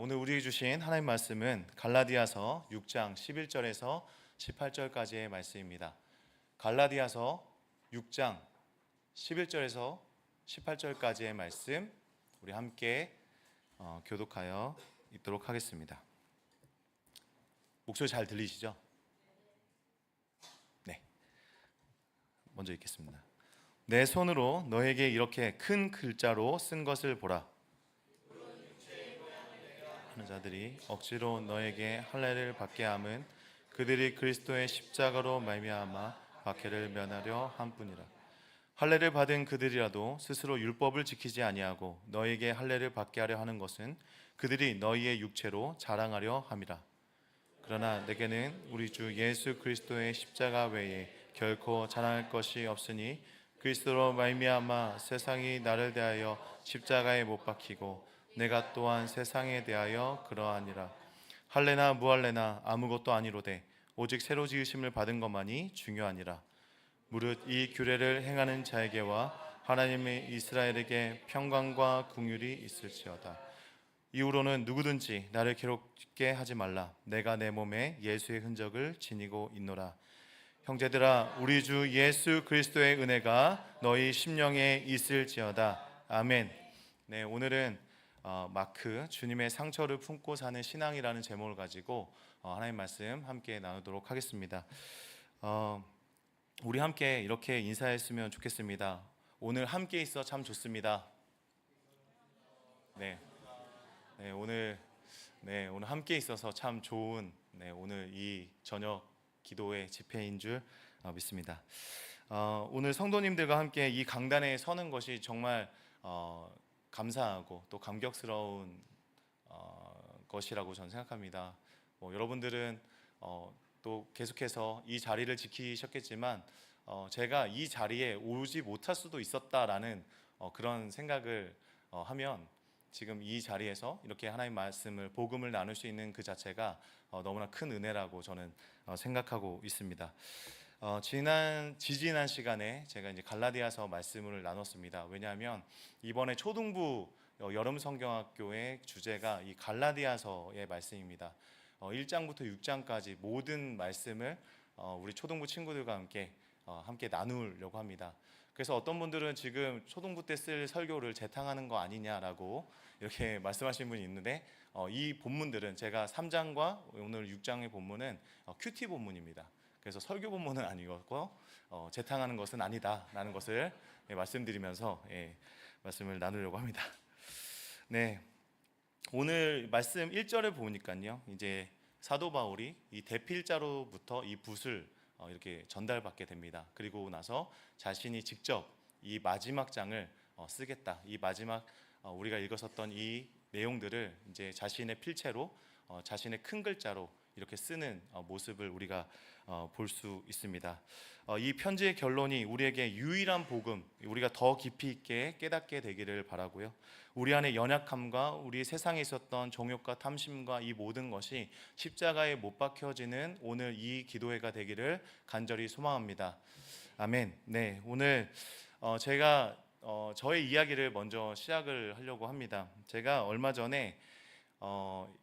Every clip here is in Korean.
오늘 우리에게 주신 하나님 말씀은 갈라디아서 6장 11절에서 18절까지의 말씀입니다. 갈라디아서 6장 11절에서 18절까지의 말씀 우리 함께 교독하여 읽도록 하겠습니다. 목소리 잘 들리시죠? 네, 먼저 읽겠습니다. 내 손으로 너에게 이렇게 큰 글자로 쓴 것을 보라. 하는 자들이 억지로 너에게 할례를 받게 함은 그들이 그리스도의 십자가로 말미암아 박해를 면하려 함뿐이라. 할례를 받은 그들이라도 스스로 율법을 지키지 아니하고 너에게 할례를 받게 하려 하는 것은 그들이 너희의 육체로 자랑하려 함이라. 그러나 내게는 우리 주 예수 그리스도의 십자가 외에 결코 자랑할 것이 없으니 그리스도로 말미암아 세상이 나를 대하여 십자가에 못 박히고 내가 또한 세상에 대하여 그러하니라. 할례나 무할례나 아무것도 아니로되 오직 새로 지으심을 받은 것만이 중요하니라. 무릇 이 규례를 행하는 자에게와 하나님의 이스라엘에게 평강과 긍휼이 있을지어다. 이후로는 누구든지 나를 괴롭게 하지 말라. 내가 내 몸에 예수의 흔적을 지니고 있노라. 형제들아, 우리 주 예수 그리스도의 은혜가 너희 심령에 있을지어다. 아멘. 네, 오늘은 마크 주님의 상처를 품고 사는 신앙이라는 제목을 가지고 하나님 말씀 함께 나누도록 하겠습니다. 우리 함께 이렇게 인사했으면 좋겠습니다. 오늘 함께 있어 참 좋습니다. 네, 오늘 함께 있어서 참 좋은 오늘 이 저녁 기도의 집회인 줄 믿습니다. 오늘 성도님들과 함께 이 강단에 서는 것이 정말 감사하고 또 감격스러운 것이라고 저는 생각합니다. 여러분들은 또 계속해서 이 자리를 지키셨겠지만 제가 이 자리에 오지 못할 수도 있었다라는 그런 생각을 하면 지금 이 자리에서 이렇게 하나님 말씀을 복음을 나눌 수 있는 그 자체가 너무나 큰 은혜라고 저는 생각하고 있습니다. 지지난 시간에 제가 이제 갈라디아서 말씀을 나눴습니다. 왜냐하면 이번에 초등부 여름 성경학교의 주제가 이 갈라디아서의 말씀입니다. 1장부터 6장까지 모든 말씀을 우리 초등부 친구들과 함께 나누려고 합니다. 그래서 어떤 분들은 지금 초등부 때 쓸 설교를 재탕하는 거 아니냐라고 이렇게 말씀하시는 분이 있는데 이 본문들은 제가 3장과 오늘 6장의 본문은 큐티 본문입니다. 그래서 설교 본문은 아니었고 재탕하는 것은 아니다라는 것을 말씀드리면서 말씀을 나누려고 합니다. 네, 오늘 말씀 1절을 보니까요, 이제 사도 바울이 이 대필자로부터 이 붓을 이렇게 전달받게 됩니다. 그리고 나서 자신이 직접 이 마지막 장을 쓰겠다. 이 마지막 우리가 읽었었던 이 내용들을 이제 자신의 필체로 자신의 큰 글자로 이렇게 쓰는 모습을 우리가 볼 수 있습니다. 이 편지의 결론이 우리에게 유일한 복음, 우리가 더 깊이 있게 깨닫게 되기를 바라고요. 우리 안에 연약함과 우리 세상에 있었던 정욕과 탐심과 이 모든 것이 십자가에 못 박혀지는 오늘 이 기도회가 되기를 간절히 소망합니다. 아멘. 네, 오늘 제가 저의 이야기를 먼저 시작을 하려고 합니다. 제가 얼마 전에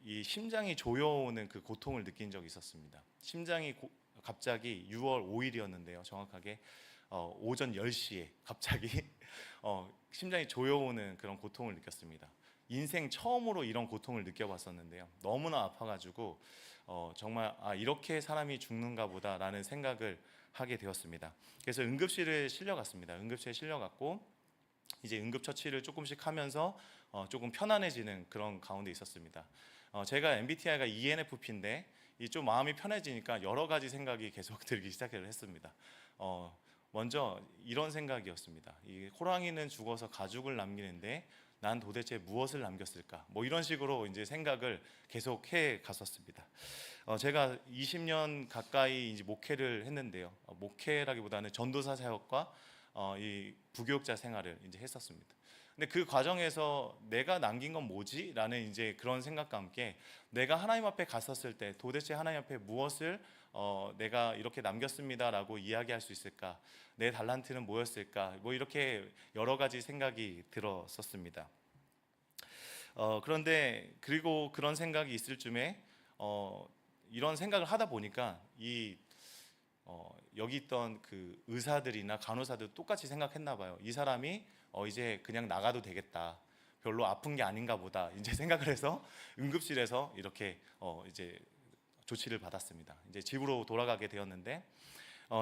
이 심장이 조여오는 그 고통을 느낀 적이 있었습니다. 심장이 갑자기 6월 5일이었는데요. 정확하게 오전 10시에 갑자기 심장이 조여오는 그런 고통을 느꼈습니다. 인생 처음으로 이런 고통을 느껴봤었는데요. 너무나 아파가지고 정말 이렇게 사람이 죽는가 보다라는 생각을 하게 되었습니다. 그래서 응급실에 실려갔습니다. 응급실에 실려갔고 이제 응급처치를 조금씩 하면서 조금 편안해지는 그런 가운데 있었습니다. 제가 MBTI가 ENFP인데 좀 마음이 편해지니까 여러 가지 생각이 계속 들기 시작을 했습니다. 먼저 이런 생각이었습니다. 이 호랑이는 죽어서 가죽을 남기는데 난 도대체 무엇을 남겼을까? 이런 식으로 이제 생각을 계속 해 갔었습니다. 제가 20년 가까이 이제 목회를 했는데요. 목회라기보다는 전도사 사역과 이 부교육자 생활을 이제 했었습니다. 근데 그 과정에서 내가 남긴 건 뭐지? 라는 이제 그런 생각과 함께 내가 하나님 앞에 갔었을 때 도대체 하나님 앞에 무엇을 내가 이렇게 남겼습니다라고 이야기할 수 있을까? 내 달란트는 뭐였을까? 이렇게 여러 가지 생각이 들었었습니다. 그런데 그리고 그런 생각이 있을 쯤에 이런 생각을 하다 보니까 여기 있던 그 의사들이나 간호사들 똑같이 생각했나 봐요. 이 사람이 이제 그냥 나가도 되겠다. 별로 아픈 게 아닌가 보다. 이제 생각을 해서 응급실에서 이렇게 이제 조치를 받았습니다. 이제 집으로 돌아가게 되었는데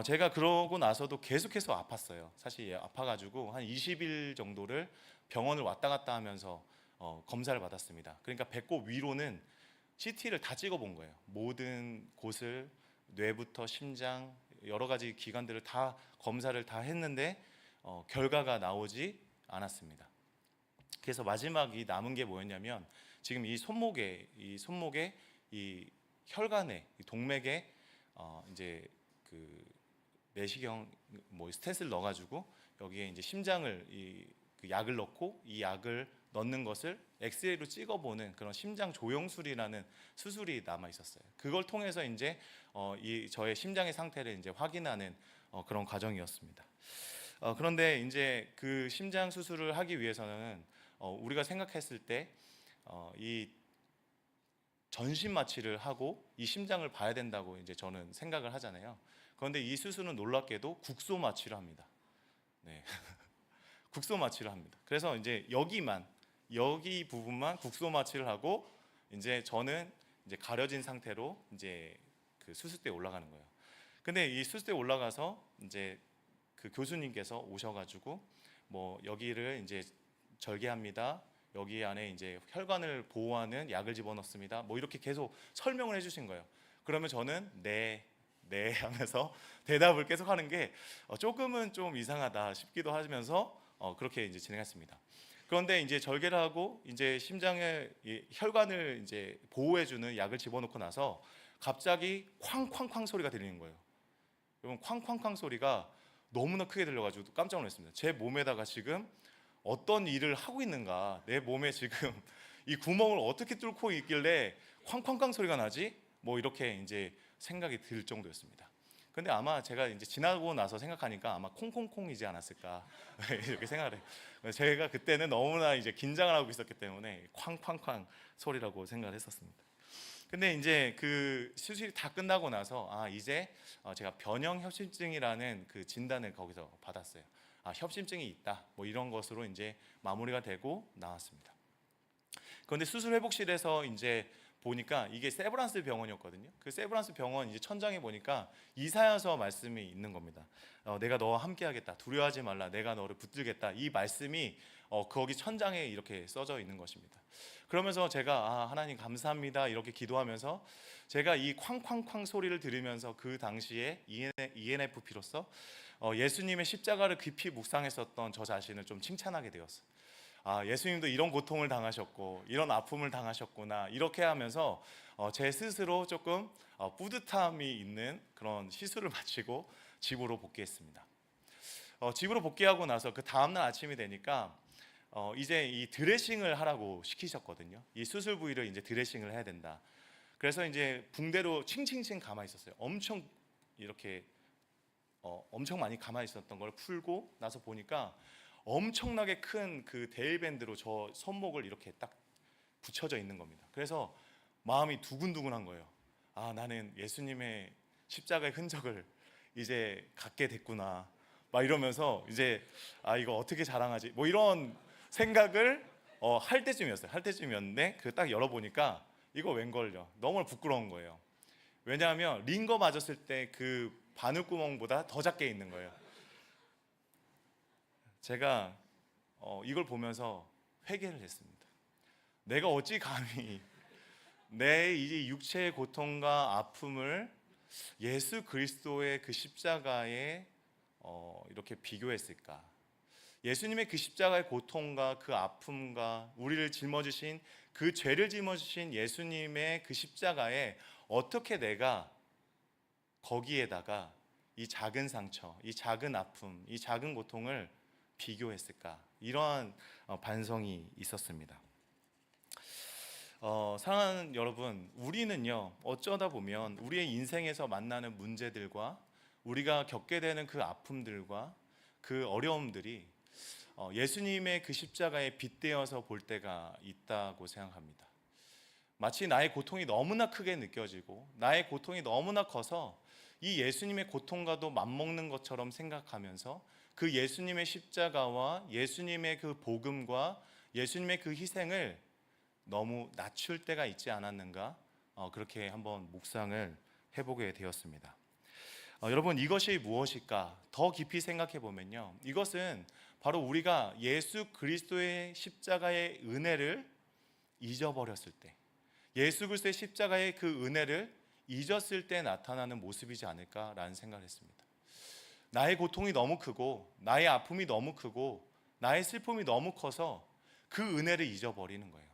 제가 그러고 나서도 계속해서 아팠어요. 사실 아파가지고 한 20일 정도를 병원을 왔다 갔다 하면서 검사를 받았습니다. 그러니까 배꼽 위로는 CT를 다 찍어본 거예요. 모든 곳을 뇌부터 심장 여러 가지 기관들을 다 검사를 다 했는데 결과가 나오지 않았습니다. 그래서 마지막이 남은 게 뭐였냐면 지금 이 손목에 이 혈관에 이 동맥에 이제 그 내시경 뭐 스탠스를 넣어가지고 여기에 이제 심장을 그 약을 넣고 이 약을 넣는 것을 엑스레이로 찍어보는 그런 심장 조영술이라는 수술이 남아 있었어요. 그걸 통해서 이제 이 저의 심장의 상태를 이제 확인하는 그런 과정이었습니다. 그런데 이제 그 심장 수술을 하기 위해서는 우리가 생각했을 때 이 전신 마취를 하고 이 심장을 봐야 된다고 이제 저는 생각을 하잖아요. 그런데 이 수술은 놀랍게도 국소 마취를 합니다. 네. 국소 마취를 합니다. 그래서 이제 여기 부분만 국소 마취를 하고 이제 저는 이제 가려진 상태로 이제 그 수술대에 올라가는 거예요. 근데 이 수술대에 올라가서 이제 그 교수님께서 오셔가지고 뭐 여기를 이제 절개합니다. 여기 안에 이제 혈관을 보호하는 약을 집어넣습니다. 뭐 이렇게 계속 설명을 해주신 거예요. 그러면 저는 네 하면서 대답을 계속 하는 게 조금은 좀 이상하다 싶기도 하면서 그렇게 이제 진행했습니다. 그런데 이제 절개를 하고 이제 심장의 혈관을 이제 보호해주는 약을 집어넣고 나서 갑자기 쾅쾅쾅 소리가 들리는 거예요. 여러분 쾅쾅쾅 소리가 너무나 크게 들려가지고 깜짝 놀랐습니다. 제 몸에다가 지금 어떤 일을 하고 있는가, 내 몸에 지금 이 구멍을 어떻게 뚫고 있길래 쾅쾅쾅 소리가 나지? 뭐 이렇게 이제 생각이 들 정도였습니다. 근데 아마 제가 이제 지나고 나서 생각하니까 아마 콩콩콩이지 않았을까 이렇게 생각을 해요. 제가 그때는 너무나 이제 긴장을 하고 있었기 때문에 쾅쾅쾅 소리라고 생각을 했었습니다. 근데 이제 그 수술이 다 끝나고 나서 이제 제가 변형 협심증이라는 그 진단을 거기서 받았어요. 협심증이 있다. 뭐 이런 것으로 이제 마무리가 되고 나왔습니다. 그런데 수술 회복실에서 이제 보니까 이게 세브란스 병원이었거든요. 그 세브란스 병원 이제 천장에 보니까 이사야서 말씀이 있는 겁니다. 내가 너와 함께하겠다. 두려워하지 말라. 내가 너를 붙들겠다. 이 말씀이 거기 천장에 이렇게 써져 있는 것입니다. 그러면서 제가 하나님 감사합니다 이렇게 기도하면서 제가 이 쾅쾅쾅 소리를 들으면서 그 당시에 ENFP로서 예수님의 십자가를 깊이 묵상했었던 저 자신을 좀 칭찬하게 되었어요. 예수님도 이런 고통을 당하셨고 이런 아픔을 당하셨구나 이렇게 하면서 제 스스로 조금 뿌듯함이 있는 그런 시술을 마치고 집으로 복귀했습니다. 집으로 복귀하고 나서 그 다음날 아침이 되니까 이제 이 드레싱을 하라고 시키셨거든요. 이 수술 부위를 이제 드레싱을 해야 된다. 그래서 이제 붕대로 칭칭칭 감아 있었어요. 엄청 이렇게 엄청 많이 감아 있었던 걸 풀고 나서 보니까 엄청나게 큰 그 데일밴드로 저 손목을 이렇게 딱 붙여져 있는 겁니다. 그래서 마음이 두근두근한 거예요. 나는 예수님의 십자가의 흔적을 이제 갖게 됐구나. 막 이러면서 이제 이거 어떻게 자랑하지? 뭐 이런 생각을 할 때쯤이었어요. 할 때쯤이었는데 그 딱 열어보니까 이거 웬걸요? 너무 부끄러운 거예요. 왜냐하면 링거 맞았을 때 그 바늘구멍보다 더 작게 있는 거예요. 제가 이걸 보면서 회개를 했습니다. 내가 어찌 감히 내 이 육체의 고통과 아픔을 예수 그리스도의 그 십자가에 이렇게 비교했을까? 예수님의 그 십자가의 고통과 그 아픔과 우리를 짊어지신 그 죄를 짊어지신 예수님의 그 십자가에 어떻게 내가 거기에다가 이 작은 상처, 이 작은 아픔, 이 작은 고통을 비교했을까? 이러한 반성이 있었습니다. 사랑하는 여러분, 우리는요 어쩌다 보면 우리의 인생에서 만나는 문제들과 우리가 겪게 되는 그 아픔들과 그 어려움들이 예수님의 그 십자가에 빗대어서 볼 때가 있다고 생각합니다. 마치 나의 고통이 너무나 크게 느껴지고 나의 고통이 너무나 커서 이 예수님의 고통과도 맞먹는 것처럼 생각하면서 그 예수님의 십자가와 예수님의 그 복음과 예수님의 그 희생을 너무 낮출 때가 있지 않았는가, 그렇게 한번 묵상을 해보게 되었습니다. 여러분, 이것이 무엇일까? 더 깊이 생각해 보면요, 이것은 바로 우리가 예수 그리스도의 십자가의 은혜를 잊어버렸을 때, 예수 그리스도의 십자가의 그 은혜를 잊었을 때 나타나는 모습이지 않을까라는 생각을 했습니다. 나의 고통이 너무 크고 나의 아픔이 너무 크고 나의 슬픔이 너무 커서 그 은혜를 잊어버리는 거예요.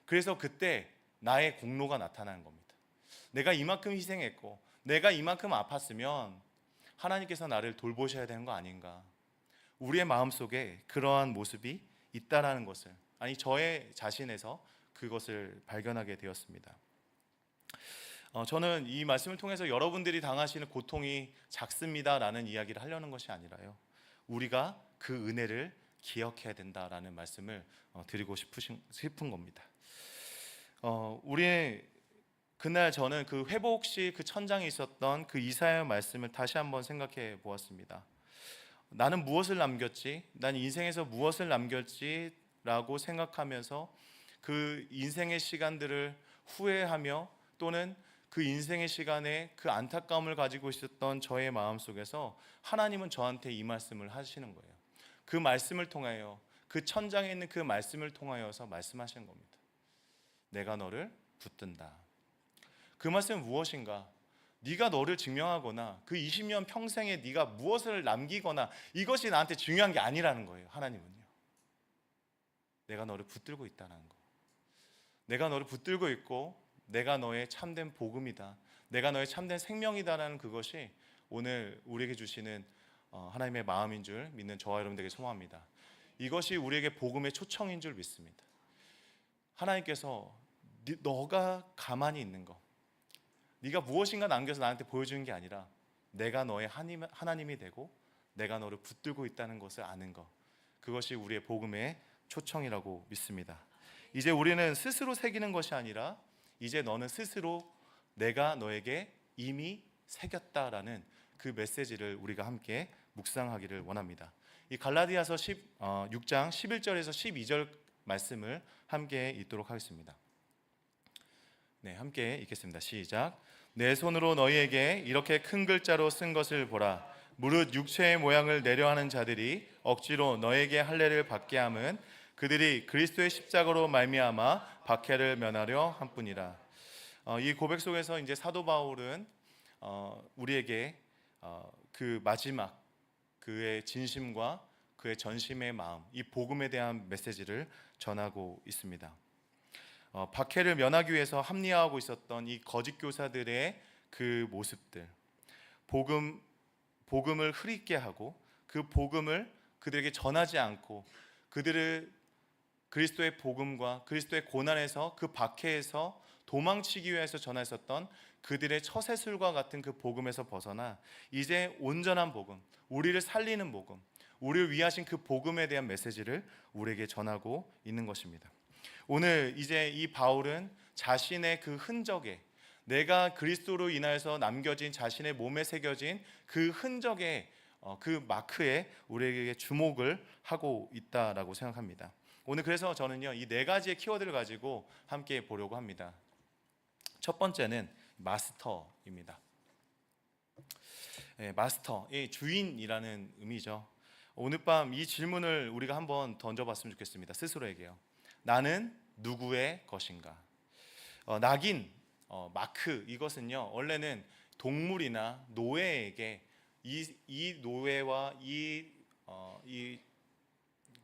그래서 그때 나의 공로가 나타나는 겁니다. 내가 이만큼 희생했고 내가 이만큼 아팠으면 하나님께서 나를 돌보셔야 되는 거 아닌가, 우리의 마음속에 그러한 모습이 있다라는 것을, 아니 저의 자신에서 그것을 발견하게 되었습니다. 저는 이 말씀을 통해서 여러분들이 당하시는 고통이 작습니다라는 이야기를 하려는 것이 아니라요, 우리가 그 은혜를 기억해야 된다라는 말씀을 드리고 싶은 겁니다. 우리의 그날 저는 그 회복시 그 천장에 있었던 그 이사야 말씀을 다시 한번 생각해 보았습니다. 나는 무엇을 남겼지? 난 인생에서 무엇을 남겼지? 라고 생각하면서 그 인생의 시간들을 후회하며 또는 그 인생의 시간에 그 안타까움을 가지고 있었던 저의 마음속에서 하나님은 저한테 이 말씀을 하시는 거예요. 그 말씀을 통하여, 그 천장에 있는 그 말씀을 통하여서 말씀하시는 겁니다. 내가 너를 붙든다. 그 말씀은 무엇인가? 네가 너를 증명하거나 그 20년 평생에 네가 무엇을 남기거나 이것이 나한테 중요한 게 아니라는 거예요. 하나님은요, 내가 너를 붙들고 있다는 거, 내가 너를 붙들고 있고 내가 너의 참된 복음이다, 내가 너의 참된 생명이다라는 그것이 오늘 우리에게 주시는 하나님의 마음인 줄 믿는 저와 여러분들에게 소망합니다. 이것이 우리에게 복음의 초청인 줄 믿습니다. 하나님께서 너가 가만히 있는 거, 네가 무엇인가 남겨서 나한테 보여주는 게 아니라 내가 너의 하나님이 되고 내가 너를 붙들고 있다는 것을 아는 것, 그것이 우리의 복음의 초청이라고 믿습니다. 이제 우리는 스스로 새기는 것이 아니라 이제 너는 스스로 내가 너에게 이미 새겼다라는 그 메시지를 우리가 함께 묵상하기를 원합니다. 이 갈라디아서 6장 11절에서 12절 말씀을 함께 읽도록 하겠습니다. 네, 함께 읽겠습니다. 시작. 내 손으로 너희에게 이렇게 큰 글자로 쓴 것을 보라. 무릇 육체의 모양을 내려하는 자들이 억지로 너에게 할례를 받게 함은 그들이 그리스도의 십자가로 말미암아 박해를 면하려 함뿐이라. 이 고백 속에서 이제 사도 바울은 우리에게 그 마지막 그의 진심과 그의 전심의 마음, 이 복음에 대한 메시지를 전하고 있습니다. 박해를 면하기 위해서 합리화하고 있었던 이 거짓 교사들의 그 모습들, 복음을 흐릿게 하고 그 복음을 그들에게 전하지 않고 그들을 그리스도의 복음과 그리스도의 고난에서, 그 박해에서 도망치기 위해서 전했었던 그들의 처세술과 같은 그 복음에서 벗어나 이제 온전한 복음, 우리를 살리는 복음, 우리를 위하신 그 복음에 대한 메시지를 우리에게 전하고 있는 것입니다. 오늘 이제 이 바울은 자신의 그 흔적에, 내가 그리스도로 인하여서 남겨진 자신의 몸에 새겨진 그 흔적에, 그 마크에 우리에게 주목을 하고 있다라고 생각합니다. 오늘 그래서 저는요, 이 네 가지의 키워드를 가지고 함께 보려고 합니다. 첫 번째는 마스터입니다. 마스터, 이 주인이라는 의미죠. 오늘 밤 이 질문을 우리가 한번 던져봤으면 좋겠습니다. 스스로에게요. 나는 누구의 것인가? 낙인, 마크, 이것은요 원래는 동물이나 노예에게 이 노예와 이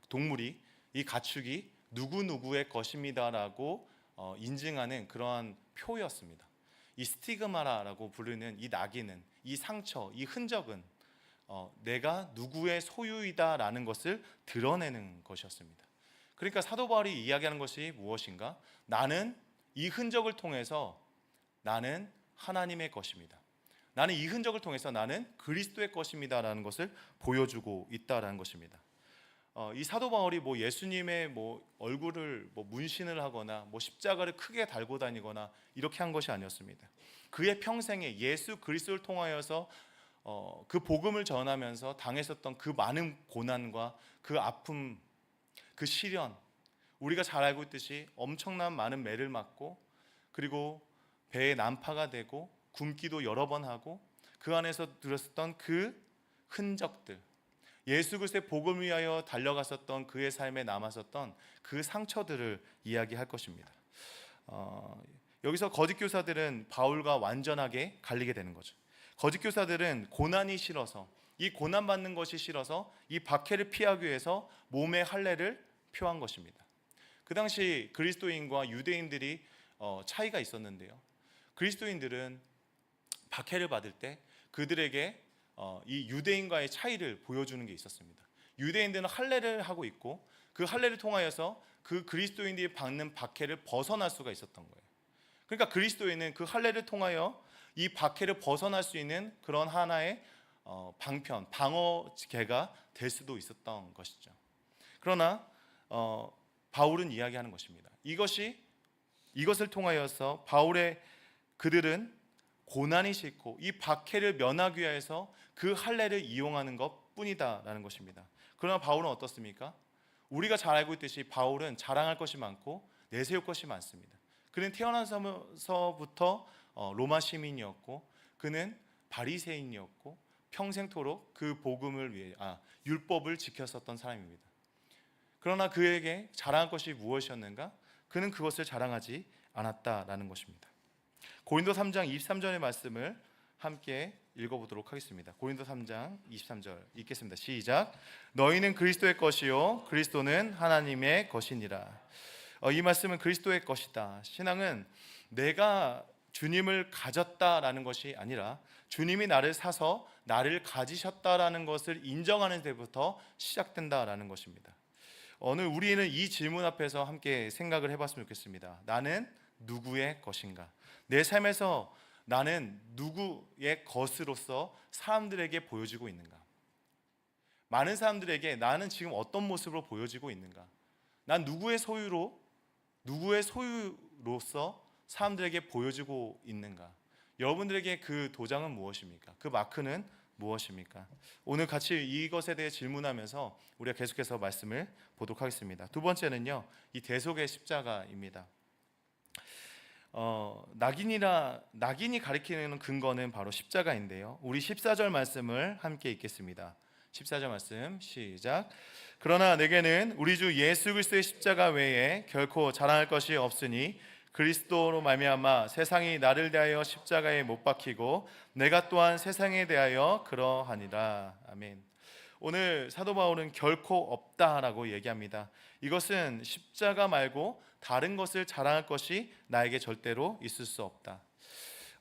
동물이, 이 가축이 누구누구의 것입니다라고 인증하는 그러한 표였습니다. 이 스티그마라고 부르는 이 낙인은, 이 상처, 이 흔적은 내가 누구의 소유이다라는 것을 드러내는 것이었습니다. 그러니까 사도 바울이 이야기하는 것이 무엇인가? 나는 이 흔적을 통해서 나는 하나님의 것입니다. 나는 이 흔적을 통해서 나는 그리스도의 것입니다라는 것을 보여주고 있다라는 것입니다. 이 사도 바울이 뭐 예수님의 뭐 얼굴을 뭐 문신을 하거나 뭐 십자가를 크게 달고 다니거나 이렇게 한 것이 아니었습니다. 그의 평생에 예수 그리스도를 통하여서 그 복음을 전하면서 당했었던 그 많은 고난과 그 아픔, 그 시련, 우리가 잘 알고 있듯이 엄청난 많은 매를 맞고 그리고 배에 난파가 되고 굶기도 여러 번 하고 그 안에서 들었었던 그 흔적들, 예수 그리스도의 복음을 위하여 달려갔었던 그의 삶에 남았었던 그 상처들을 이야기할 것입니다. 여기서 거짓 교사들은 바울과 완전하게 갈리게 되는 거죠. 거짓 교사들은 고난이 싫어서, 이 고난 받는 것이 싫어서 이 박해를 피하기 위해서 몸의 할례를 표한 것입니다. 그 당시 그리스도인과 유대인들이 차이가 있었는데요. 그리스도인들은 박해를 받을 때 그들에게 이 유대인과의 차이를 보여주는 게 있었습니다. 유대인들은 할례를 하고 있고 그 할례를 통하여서 그 그리스도인들이 받는 박해를 벗어날 수가 있었던 거예요. 그러니까 그리스도인은 그 할례를 통하여 이 박해를 벗어날 수 있는 그런 하나의 방편, 방어개가 될 수도 있었던 것이죠. 그러나 바울은 이야기하는 것입니다. 이것을 통하여서 그들은 고난이 싫고 이 박해를 면하기 위해서 그 할례를 이용하는 것뿐이다라는 것입니다. 그러나 바울은 어떻습니까? 우리가 잘 알고 있듯이 바울은 자랑할 것이 많고 내세울 것이 많습니다. 그는 태어나서부터 로마 시민이었고 그는 바리새인이었고 평생토록 그 복음을 위해 율법을 지켰었던 사람입니다. 그러나 그에게 자랑할 것이 무엇이었는가? 그는 그것을 자랑하지 않았다라는 것입니다. 고린도 3장 23절의 말씀을 함께 읽어보도록 하겠습니다. 고린도 3장 23절 읽겠습니다. 시작. 너희는 그리스도의 것이요 그리스도는 하나님의 것이니라. 이 말씀은 그리스도의 것이다. 신앙은 내가 주님을 가졌다라는 것이 아니라 주님이 나를 사서 나를 가지셨다라는 것을 인정하는 데부터 시작된다라는 것입니다. 오늘 우리는 이 질문 앞에서 함께 생각을 해봤으면 좋겠습니다. 나는 누구의 것인가? 내 삶에서 나는 누구의 것으로서 사람들에게 보여지고 있는가? 많은 사람들에게 나는 지금 어떤 모습으로 보여지고 있는가? 난 누구의 소유로서 사람들에게 보여지고 있는가? 여러분들에게 그 도장은 무엇입니까? 그 마크는 무엇입니까? 오늘 같이 이것에 대해 질문하면서 우리가 계속해서 말씀을 보도록 하겠습니다. 두 번째는요, 이 대속의 십자가입니다. 낙인이 가리키는 근거는 바로 십자가인데요. 우리 14절 말씀을 함께 읽겠습니다. 14절 말씀 시작. 그러나 내게는 우리 주 예수 그리스도의 십자가 외에 결코 자랑할 것이 없으니 그리스도로 말미암아 세상이 나를 대하여 십자가에 못 박히고 내가 또한 세상에 대하여 그러하니라. 아멘. 오늘 사도 바울은 결코 없다라고 얘기합니다. 이것은 십자가 말고 다른 것을 자랑할 것이 나에게 절대로 있을 수 없다.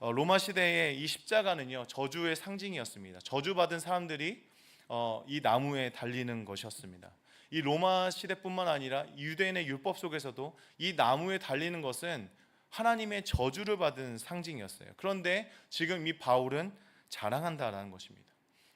로마 시대에 이 십자가는요 저주의 상징이었습니다. 저주받은 사람들이 이 나무에 달리는 것이었습니다. 이 로마 시대뿐만 아니라 유대인의 율법 속에서도 이 나무에 달리는 것은 하나님의 저주를 받은 상징이었어요. 그런데 지금 이 바울은 자랑한다라는 것입니다.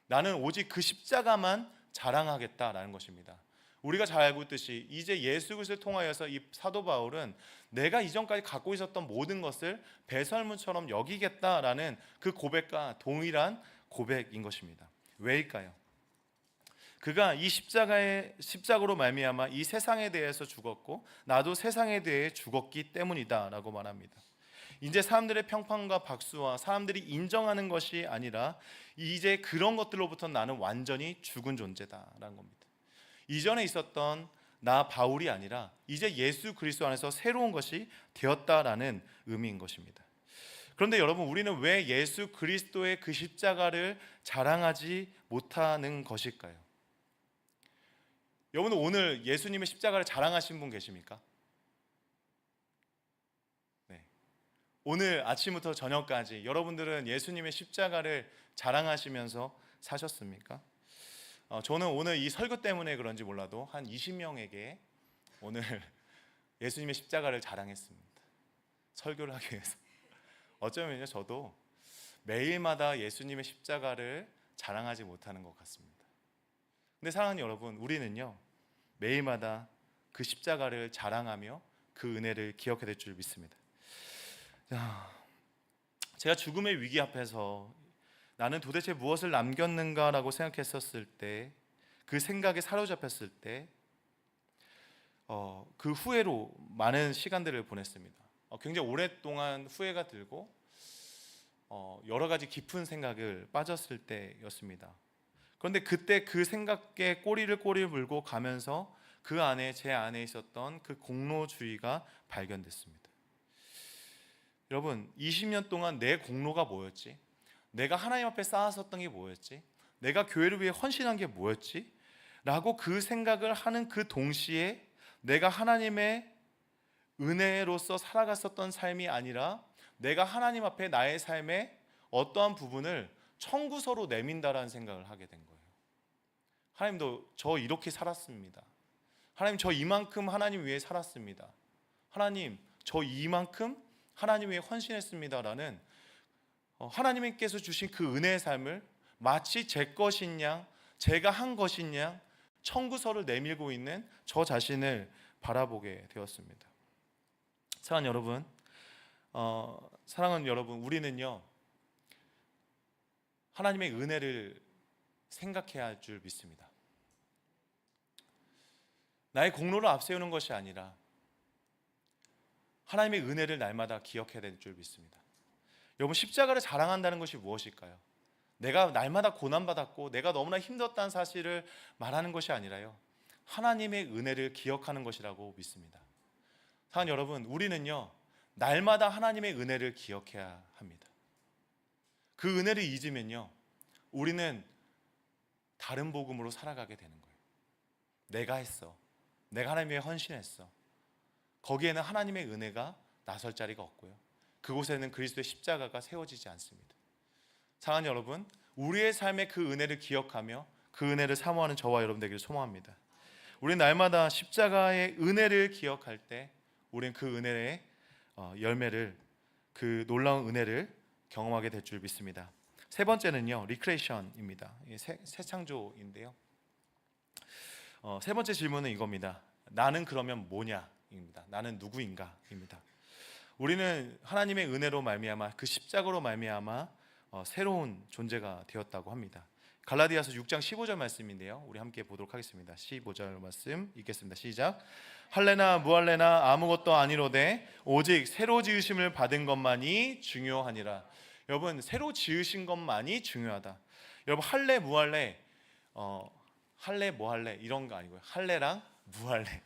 나는 오직 그 십자가만 자랑하겠다라는 것입니다. 우리가 잘 알고 있듯이 이제 예수 그리스도를 통하여서 이 사도 바울은 내가 이전까지 갖고 있었던 모든 것을 배설물처럼 여기겠다라는 그 고백과 동일한 고백인 것입니다. 왜일까요? 그가 이 십자가로 말미암아 이 세상에 대해서 죽었고 나도 세상에 대해 죽었기 때문이다라고 말합니다. 이제 사람들의 평판과 박수와 사람들이 인정하는 것이 아니라 이제 그런 것들로부터 나는 완전히 죽은 존재다라는 겁니다. 이전에 있었던 나 바울이 아니라 이제 예수 그리스도 안에서 새로운 것이 되었다라는 의미인 것입니다. 그런데 여러분, 우리는 왜 예수 그리스도의 그 십자가를 자랑하지 못하는 것일까요? 여러분, 오늘 예수님의 십자가를 자랑하신 분 계십니까? 네. 오늘 아침부터 저녁까지 여러분들은 예수님의 십자가를 자랑하시면서 사셨습니까? 저는 오늘 이 설교 때문에 그런지 몰라도 한 20명에게 오늘 예수님의 십자가를 자랑했습니다. 설교를 하기 위해서. 어쩌면요, 저도 매일마다 예수님의 십자가를 자랑하지 못하는 것 같습니다. 근데 사랑하는 여러분, 우리는요 매일마다 그 십자가를 자랑하며 그 은혜를 기억해야 될 줄 믿습니다. 제가 죽음의 위기 앞에서 나는 도대체 무엇을 남겼는가라고 생각했었을 때, 그 생각에 사로잡혔을 때 그 후회로 많은 시간들을 보냈습니다. 굉장히 오랫동안 후회가 들고 여러 가지 깊은 생각을 빠졌을 때였습니다. 그런데 그때 그 생각에 꼬리를 물고 가면서 그 안에, 제 안에 있었던 그 공로주의가 발견됐습니다. 여러분, 20년 동안 내 공로가 뭐였지? 내가 하나님 앞에 쌓았었던 게 뭐였지? 내가 교회를 위해 헌신한 게 뭐였지? 라고 그 생각을 하는 그 동시에 내가 하나님의 은혜로서 살아갔었던 삶이 아니라 내가 하나님 앞에 나의 삶의 어떠한 부분을 청구서로 내민다라는 생각을 하게 된 거예요. 하나님도 저 이렇게 살았습니다. 하나님 저 이만큼 하나님 위해 살았습니다. 하나님 저 이만큼 하나님 위해 헌신했습니다라는 하나님께서 주신 그 은혜의 삶을 마치 제 것인 양, 제가 한 것인 양 청구서를 내밀고 있는 저 자신을 바라보게 되었습니다. 사랑하는 여러분, 우리는요 하나님의 은혜를 생각해야 할 줄 믿습니다. 나의 공로를 앞세우는 것이 아니라 하나님의 은혜를 날마다 기억해야 될 줄 믿습니다. 여러분, 십자가를 자랑한다는 것이 무엇일까요? 내가 날마다 고난받았고 내가 너무나 힘들었다는 사실을 말하는 것이 아니라요, 하나님의 은혜를 기억하는 것이라고 믿습니다. 사랑하는 여러분, 우리는요 날마다 하나님의 은혜를 기억해야 합니다. 그 은혜를 잊으면요 우리는 다른 복음으로 살아가게 되는 거예요. 내가 했어, 내가 하나님 위해 헌신했어. 거기에는 하나님의 은혜가 나설 자리가 없고요, 그곳에는 그리스도의 십자가가 세워지지 않습니다. 사랑하는 여러분, 우리의 삶의 그 은혜를 기억하며 그 은혜를 사모하는 저와 여러분 되기를 소망합니다. 우리는 날마다 십자가의 은혜를 기억할 때 우리는 그 은혜의 열매를, 그 놀라운 은혜를 경험하게 될 줄 믿습니다. 세 번째는요, 리크레이션입니다. 새 창조인데요. 세 번째 질문은 이겁니다. 나는 그러면 뭐냐? 입니다. 나는 누구인가? 입니다. 우리는 하나님의 은혜로 말미암아, 그 십자가로 말미암아 새로운 존재가 되었다고 합니다. 갈라디아서 6장 15절 말씀인데요, 우리 함께 보도록 하겠습니다. 15절 말씀 읽겠습니다. 시작. 할래나 무할래나 아무것도 아니로되 오직 새로 지으심을 받은 것만이 중요하니라. 여러분, 새로 지으신 것만이 중요하다. 여러분, 할래 무할래, 할래 뭐할래 이런 거 아니고요, 할래랑 무할래.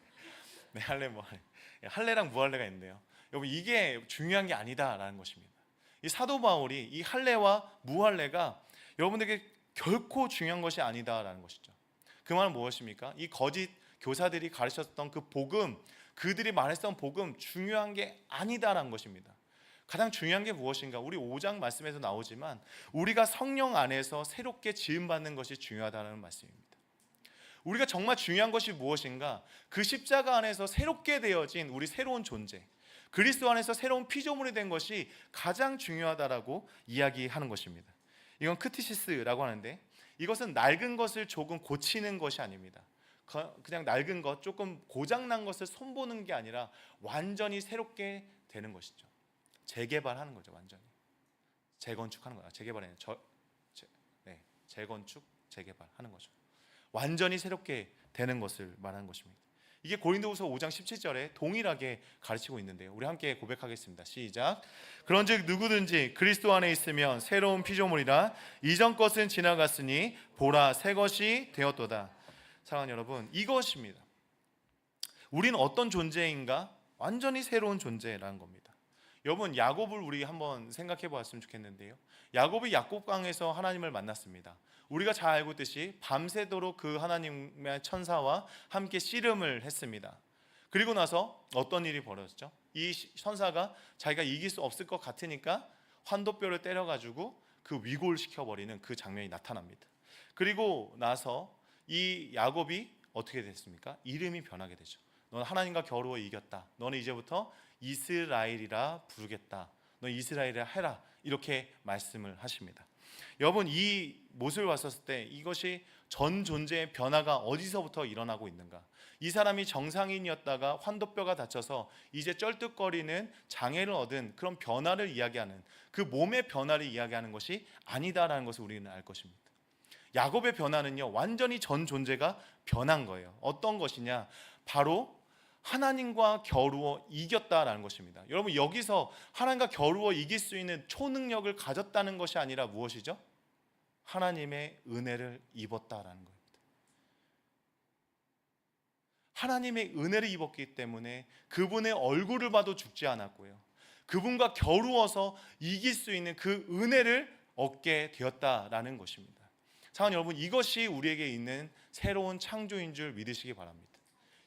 네, 할래 무할래, 할래랑 무할래가 있는데요, 여러분 이게 중요한 게 아니다라는 것입니다. 이 사도 바울이 이 할래와 무할래가 여러분에게 결코 중요한 것이 아니다라는 것이죠. 그 말은 무엇입니까? 이 거짓 교사들이 가르쳤던 그 복음, 그들이 말했던 복음 중요한 게 아니다라는 것입니다. 가장 중요한 게 무엇인가? 우리 5장 말씀에서 나오지만 우리가 성령 안에서 새롭게 지음받는 것이 중요하다는 말씀입니다. 우리가 정말 중요한 것이 무엇인가? 그 십자가 안에서 새롭게 되어진 우리 새로운 존재, 그리스도 안에서 새로운 피조물이 된 것이 가장 중요하다라고 이야기하는 것입니다. 이건 크티시스라고 하는데, 이것은 낡은 것을 조금 고치는 것이 아닙니다. 그냥 낡은 것, 조금 고장난 것을 손보는 게 아니라 완전히 새롭게 되는 것이죠. 재개발하는 거죠. 완전히 재건축하는 거야. 재개발이 아니라 재건축, 재개발하는 거죠. 완전히 새롭게 되는 것을 말하는 것입니다. 이게 고린도후서 5장 17절에 동일하게 가르치고 있는데요, 우리 함께 고백하겠습니다. 시작. 그런즉 누구든지 그리스도 안에 있으면 새로운 피조물이라, 이전 것은 지나갔으니 보라 새 것이 되었도다. 사랑하는 여러분, 이것입니다. 우리는 어떤 존재인가? 완전히 새로운 존재라는 겁니다. 여러분, 야곱을 우리 한번 생각해 보았으면 좋겠는데요, 야곱이 약곡강에서 하나님을 만났습니다. 우리가 잘 알고 있듯이 밤새도록 그 하나님의 천사와 함께 씨름을 했습니다. 그리고 나서 어떤 일이 벌어졌죠? 이 천사가 자기가 이길 수 없을 것 같으니까 환도뼈를 때려가지고 그 위골시켜버리는 그 장면이 나타납니다. 그리고 나서 이 야곱이 어떻게 됐습니까? 이름이 변하게 되죠. 너는 하나님과 겨루어 이겼다. 너는 이제부터 이스라엘이라 부르겠다. 너 이스라엘이라 해라. 이렇게 말씀을 하십니다. 여러분, 이 모습을 봤었을 때 이것이 전 존재의 변화가 어디서부터 일어나고 있는가? 이 사람이 정상인이었다가 환도뼈가 다쳐서 이제 쩔뚝거리는 장애를 얻은 그런 변화를 이야기하는, 그 몸의 변화를 이야기하는 것이 아니다라는 것을 우리는 알 것입니다. 야곱의 변화는요, 완전히 전 존재가 변한 거예요. 어떤 것이냐? 바로 하나님과 겨루어 이겼다라는 것입니다. 여러분, 여기서 하나님과 겨루어 이길 수 있는 초능력을 가졌다는 것이 아니라 무엇이죠? 하나님의 은혜를 입었다라는 겁니다. 하나님의 은혜를 입었기 때문에 그분의 얼굴을 봐도 죽지 않았고요, 그분과 겨루어서 이길 수 있는 그 은혜를 얻게 되었다라는 것입니다. 사랑하는 여러분, 이것이 우리에게 있는 새로운 창조인 줄 믿으시기 바랍니다.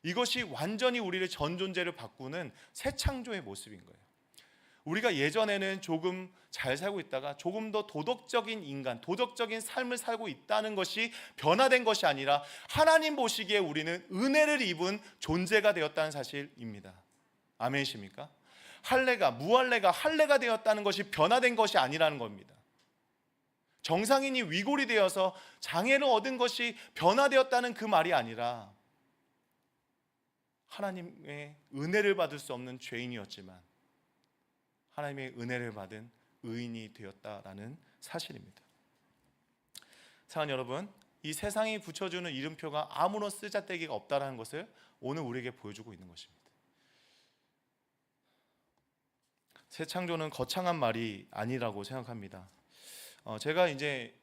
이것이 완전히 우리를 전 존재를 바꾸는 새 창조의 모습인 거예요. 우리가 예전에는 조금 잘 살고 있다가 조금 더 도덕적인 인간, 도덕적인 삶을 살고 있다는 것이 변화된 것이 아니라 하나님 보시기에 우리는 은혜를 입은 존재가 되었다는 사실입니다. 아멘이십니까? 무할례가 할례가 되었다는 것이 변화된 것이 아니라는 겁니다. 정상인이 위골이 되어서 장애를 얻은 것이 변화되었다는 그 말이 아니라 하나님의 은혜를 받을 수 없는 죄인이었지만 하나님의 은혜를 받은 의인이 되었다라는 사실입니다. 사랑하는 여러분, 이 세상이 붙여주는 이름표가 아무런 쓰잘데기가 없다라는 것을 오늘 우리에게 보여주고 있는 것입니다. 새 창조는 거창한 말이 아니라고 생각합니다. 제가 이제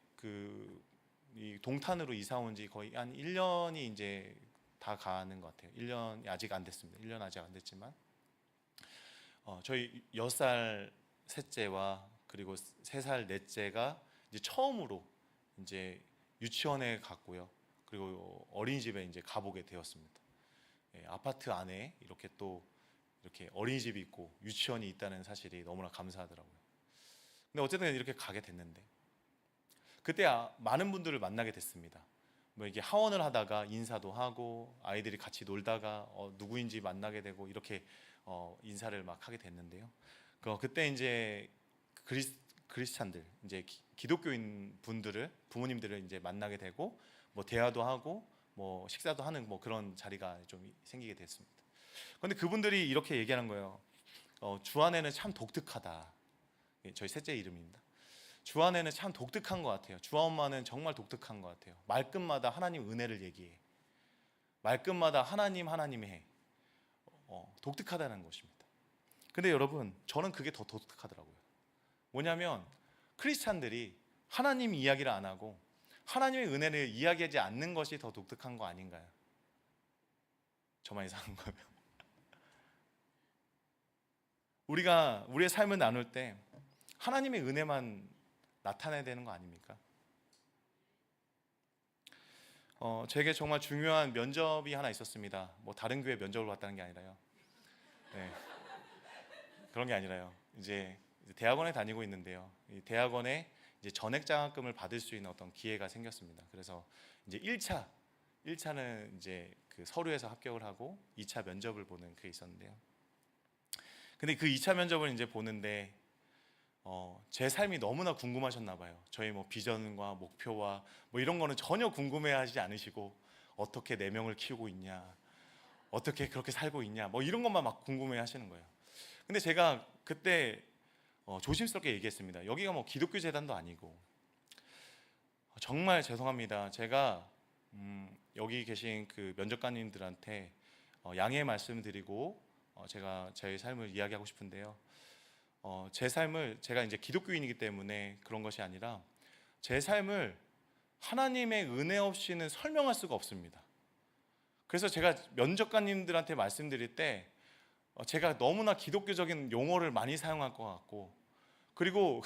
이 동탄으로 이사 온 지 거의 한 1년이 이제 다 가는 것 같아요. 1년이 아직 안 됐습니다. 1년 아직 안 됐지만 저희 6살 셋째와 그리고 3살 넷째가 이제 처음으로 이제 유치원에 갔고요. 그리고 어린이집에 이제 가보게 되었습니다. 아파트 안에 이렇게 또 이렇게 어린이집이 있고 유치원이 있다는 사실이 너무나 감사하더라고요. 근데 어쨌든 이렇게 가게 됐는데 그때 많은 분들을 만나게 됐습니다. 뭐 이게 하원을 하다가 인사도 하고 아이들이 같이 놀다가 누구인지 만나게 되고 이렇게 인사를 막 하게 됐는데요. 그때 이제 크리스찬들, 이제 기독교인 분들을, 부모님들을 이제 만나게 되고 뭐 대화도 하고 뭐 식사도 하는 뭐 그런 자리가 좀 생기게 됐습니다. 그런데 그분들이 이렇게 얘기하는 거예요. 주안에는 참 독특하다. 저희 셋째 이름입니다. 주안에는 참 독특한 것 같아요. 주안엄마는 정말 독특한 것 같아요. 말끝마다 하나님 은혜를 얘기해. 말끝마다 하나님 해. 독특하다는 것입니다. 근데 여러분, 저는 그게 더 독특하더라고요. 뭐냐면 크리스찬들이 하나님 이야기를 안 하고 하나님의 은혜를 이야기하지 않는 것이 더 독특한 거 아닌가요? 저만 이상한 거예요. 우리가 우리의 삶을 나눌 때 하나님의 은혜만 나타내야 되는 거 아닙니까? 제게 정말 중요한 면접이 하나 있었습니다. 뭐 다른 교회 면접을 봤다는 게 아니라요. 네, 그런 게 아니라요. 이제 대학원에 다니고 있는데요. 이 대학원에 이제 전액 장학금을 받을 수 있는 어떤 기회가 생겼습니다. 그래서 이제 1차는 이제 그 서류에서 합격을 하고 2차 면접을 보는 그게 있었는데요. 근데 그 2차 면접을 이제 보는데 제 삶이 너무나 궁금하셨나 봐요. 저희 뭐 비전과 목표와 뭐 이런 거는 전혀 궁금해하지 않으시고 어떻게 4명을 키우고 있냐, 어떻게 그렇게 살고 있냐, 뭐 이런 것만 막 궁금해하시는 거예요. 근데 제가 그때 조심스럽게 얘기했습니다. 여기가 뭐 기독교 재단도 아니고 정말 죄송합니다. 제가 여기 계신 그 면접관님들한테 양해의 말씀드리고 제가 제 삶을 이야기하고 싶은데요. 제 삶을, 제가 이제 기독교인이기 때문에 그런 것이 아니라 제 삶을 하나님의 은혜 없이는 설명할 수가 없습니다. 그래서 제가 면접관님들한테 말씀드릴 때 제가 너무나 기독교적인 용어를 많이 사용할 것 같고, 그리고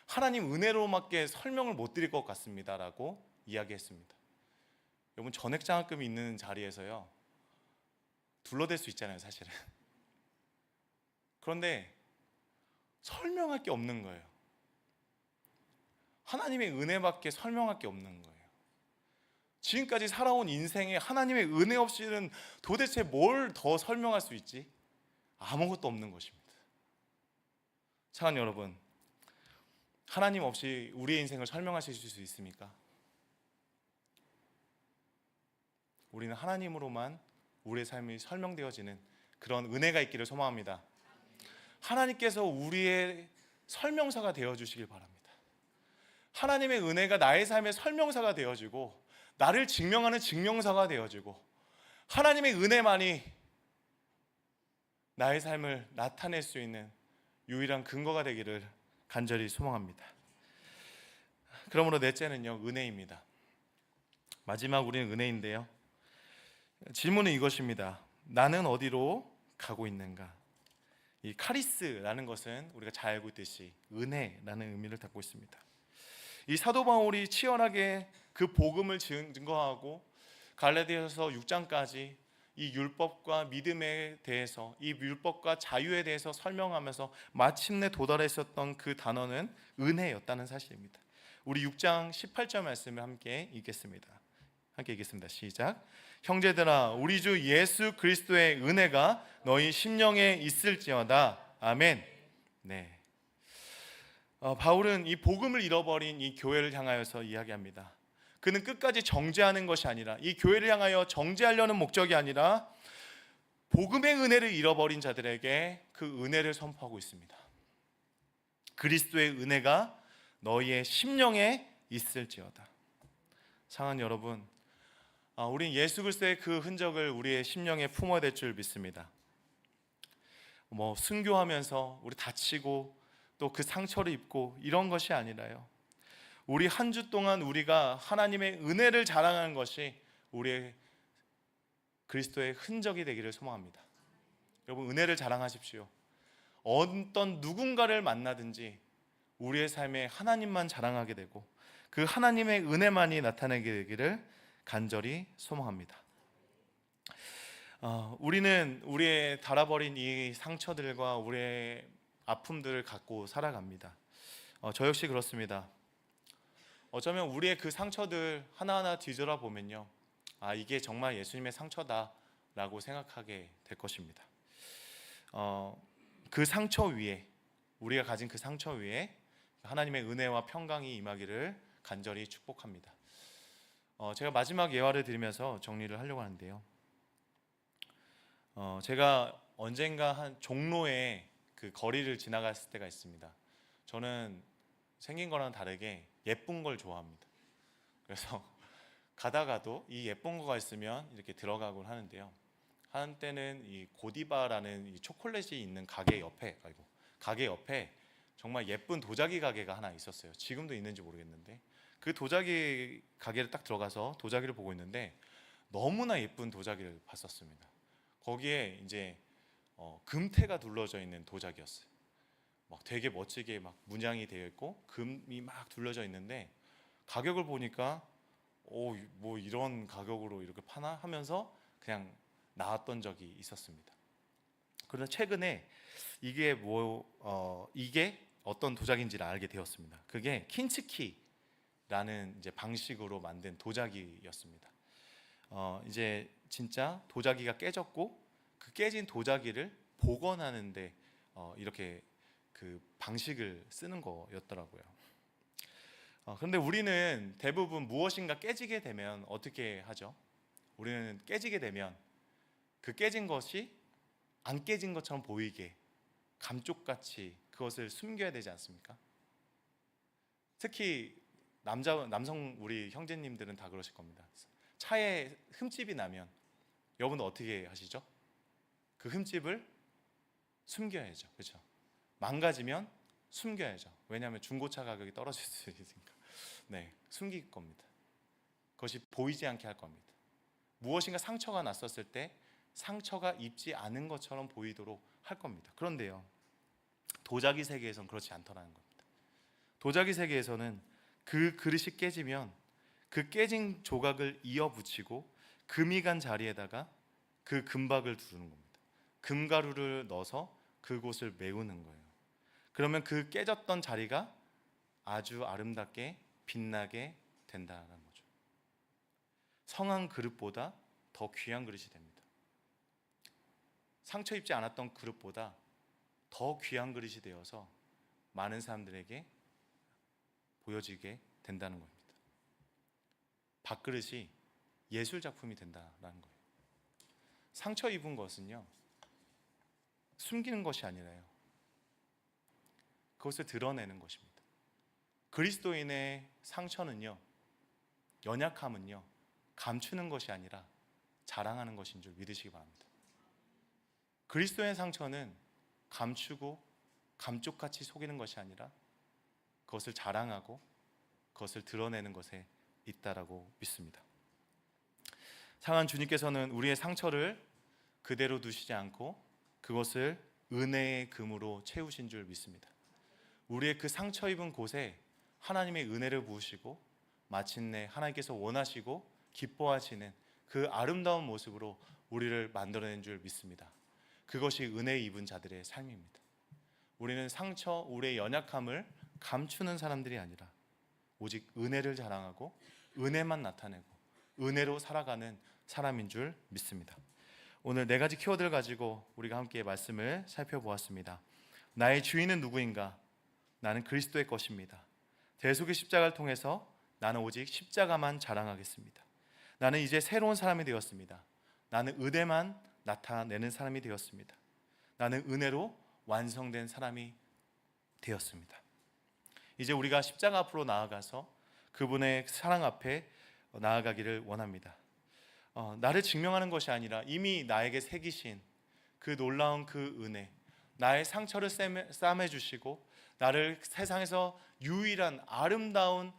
하나님 은혜로밖에 설명을 못 드릴 것 같습니다라고 이야기했습니다. 여러분, 전액 장학금이 있는 자리에서요 둘러댈 수 있잖아요, 사실은. 그런데 설명할 게 없는 거예요. 하나님의 은혜밖에 설명할 게 없는 거예요. 지금까지 살아온 인생에 하나님의 은혜 없이는 도대체 뭘 더 설명할 수 있지? 아무것도 없는 것입니다. 사랑하는 여러분, 하나님 없이 우리의 인생을 설명하실 수 있습니까? 우리는 하나님으로만 우리의 삶이 설명되어지는 그런 은혜가 있기를 소망합니다. 하나님께서 우리의 설명서가 되어주시길 바랍니다. 하나님의 은혜가 나의 삶의 설명서가 되어지고 나를 증명하는 증명서가 되어지고 하나님의 은혜만이 나의 삶을 나타낼 수 있는 유일한 근거가 되기를 간절히 소망합니다. 그러므로 넷째는요, 은혜입니다. 마지막 우리는 은혜인데요, 질문은 이것입니다. 나는 어디로 가고 있는가? 이 카리스라는 것은 우리가 잘 알고 있듯이 은혜라는 의미를 담고 있습니다. 이 사도 바울이 치열하게 그 복음을 증거하고 갈라디아서 6장까지 이 율법과 믿음에 대해서, 이 율법과 자유에 대해서 설명하면서 마침내 도달했었던 그 단어는 은혜였다는 사실입니다. 우리 6장 18절 말씀을 함께 읽겠습니다. 시작. 형제들아, 우리 주 예수 그리스도의 은혜가 너희 심령에 있을지어다. 아멘. 네. 바울은 이 복음을 잃어버린 이 교회를 향하여서 이야기합니다. 그는 끝까지 정죄하는 것이 아니라, 이 교회를 향하여 정죄하려는 목적이 아니라 복음의 은혜를 잃어버린 자들에게 그 은혜를 선포하고 있습니다. 그리스도의 은혜가 너희의 심령에 있을지어다. 사랑하는 여러분, 우린 예수 그리스도의 그 흔적을 우리의 심령에 품어야 될 줄 믿습니다. 순교하면서 우리 다치고 또 그 상처를 입고 이런 것이 아니라요, 우리 한 주 동안 우리가 하나님의 은혜를 자랑하는 것이 우리의 그리스도의 흔적이 되기를 소망합니다. 여러분, 은혜를 자랑하십시오. 어떤 누군가를 만나든지 우리의 삶에 하나님만 자랑하게 되고 그 하나님의 은혜만이 나타나게 되기를 간절히 소망합니다. 우리는 우리의 닳아버린 이 상처들과 우리의 아픔들을 갖고 살아갑니다. 저 역시 그렇습니다. 어쩌면 우리의 그 상처들 하나하나 뒤돌아 보면요, 이게 정말 예수님의 상처다라고 생각하게 될 것입니다. 그 상처 위에, 우리가 가진 그 상처 위에 하나님의 은혜와 평강이 임하기를 간절히 축복합니다. 제가 마지막 예화를 드리면서 정리를 하려고 하는데요, 제가 언젠가 한 종로에 그 거리를 지나갔을 때가 있습니다. 저는 생긴 거랑 다르게 예쁜 걸 좋아합니다. 그래서 가다가도 이 예쁜 거가 있으면 이렇게 들어가곤 하는데요, 한때는 이 고디바라는 이 초콜릿이 있는 가게 옆에 정말 예쁜 도자기 가게가 하나 있었어요. 지금도 있는지 모르겠는데, 그 도자기 가게를 딱 들어가서 도자기를 보고 있는데 너무나 예쁜 도자기를 봤었습니다. 거기에 이제 금태가 둘러져 있는 도자기였어요. 막 되게 멋지게 막 문양이 되어 있고 금이 막 둘러져 있는데, 가격을 보니까 뭐 이런 가격으로 이렇게 파나 하면서 그냥 나왔던 적이 있었습니다. 그러나 최근에 이게 어떤 도자기인지를 알게 되었습니다. 그게 킨츠키라는 이제 방식으로 만든 도자기였습니다. 이제 진짜 도자기가 깨졌고 그 깨진 도자기를 복원하는데 이렇게 그 방식을 쓰는 거였더라고요. 그런데 우리는 대부분 무엇인가 깨지게 되면 어떻게 하죠? 우리는 깨지게 되면 그 깨진 것이 안 깨진 것처럼 보이게 감쪽같이 그것을 숨겨야 되지 않습니까? 특히 남성 우리 형제님들은 다 그러실 겁니다. 차에 흠집이 나면 여러분은 어떻게 하시죠? 그 흠집을 숨겨야죠. 그렇죠? 망가지면 숨겨야죠. 왜냐하면 중고차 가격이 떨어질 수 있으니까. 네, 숨길 겁니다. 그것이 보이지 않게 할 겁니다. 무엇인가 상처가 났었을 때 상처가 입지 않은 것처럼 보이도록 할 겁니다. 그런데요, 도자기 세계에서는 그렇지 않더라는 겁니다. 도자기 세계에서는 그 그릇이 깨지면 그 깨진 조각을 이어붙이고 금이 간 자리에다가 그 금박을 두르는 겁니다. 금가루를 넣어서 그곳을 메우는 거예요. 그러면 그 깨졌던 자리가 아주 아름답게 빛나게 된다는 거죠. 성한 그릇보다 더 귀한 그릇이 됩니다. 상처 입지 않았던 그릇보다 더 귀한 그릇이 되어서 많은 사람들에게 보여지게 된다는 겁니다. 밥그릇이 예술 작품이 된다라는 거예요. 상처 입은 것은요, 숨기는 것이 아니라요, 그것을 드러내는 것입니다. 그리스도인의 상처는요, 연약함은요, 감추는 것이 아니라 자랑하는 것인 줄 믿으시기 바랍니다. 그리스도의 상처는 감추고 감쪽같이 속이는 것이 아니라 그것을 자랑하고 그것을 드러내는 것에 있다라고 믿습니다. 사랑하는 주님께서는 우리의 상처를 그대로 두시지 않고 그것을 은혜의 금으로 채우신 줄 믿습니다. 우리의 그 상처 입은 곳에 하나님의 은혜를 부으시고 마침내 하나님께서 원하시고 기뻐하시는 그 아름다운 모습으로 우리를 만들어낸 줄 믿습니다. 그것이 은혜 입은 자들의 삶입니다. 우리는 상처, 우리의 연약함을 감추는 사람들이 아니라 오직 은혜를 자랑하고 은혜만 나타내고 은혜로 살아가는 사람인 줄 믿습니다. 오늘 4가지 키워드를 가지고 우리가 함께 말씀을 살펴보았습니다. 나의 주인은 누구인가? 나는 그리스도의 것입니다. 대속의 십자가를 통해서 나는 오직 십자가만 자랑하겠습니다. 나는 이제 새로운 사람이 되었습니다. 나는 은혜만 나타내는 사람이 되었습니다. 나는 은혜로 완성된 사람이 되었습니다. 이제 우리가 십자가 앞으로 나아가서 그분의 사랑 앞에 나아가기를 원합니다. 나를 증명하는 것이 아니라 이미 나에게 새기신 그 놀라운 그 은혜, 나의 상처를 싸매주시고 나를 세상에서 유일한 아름다운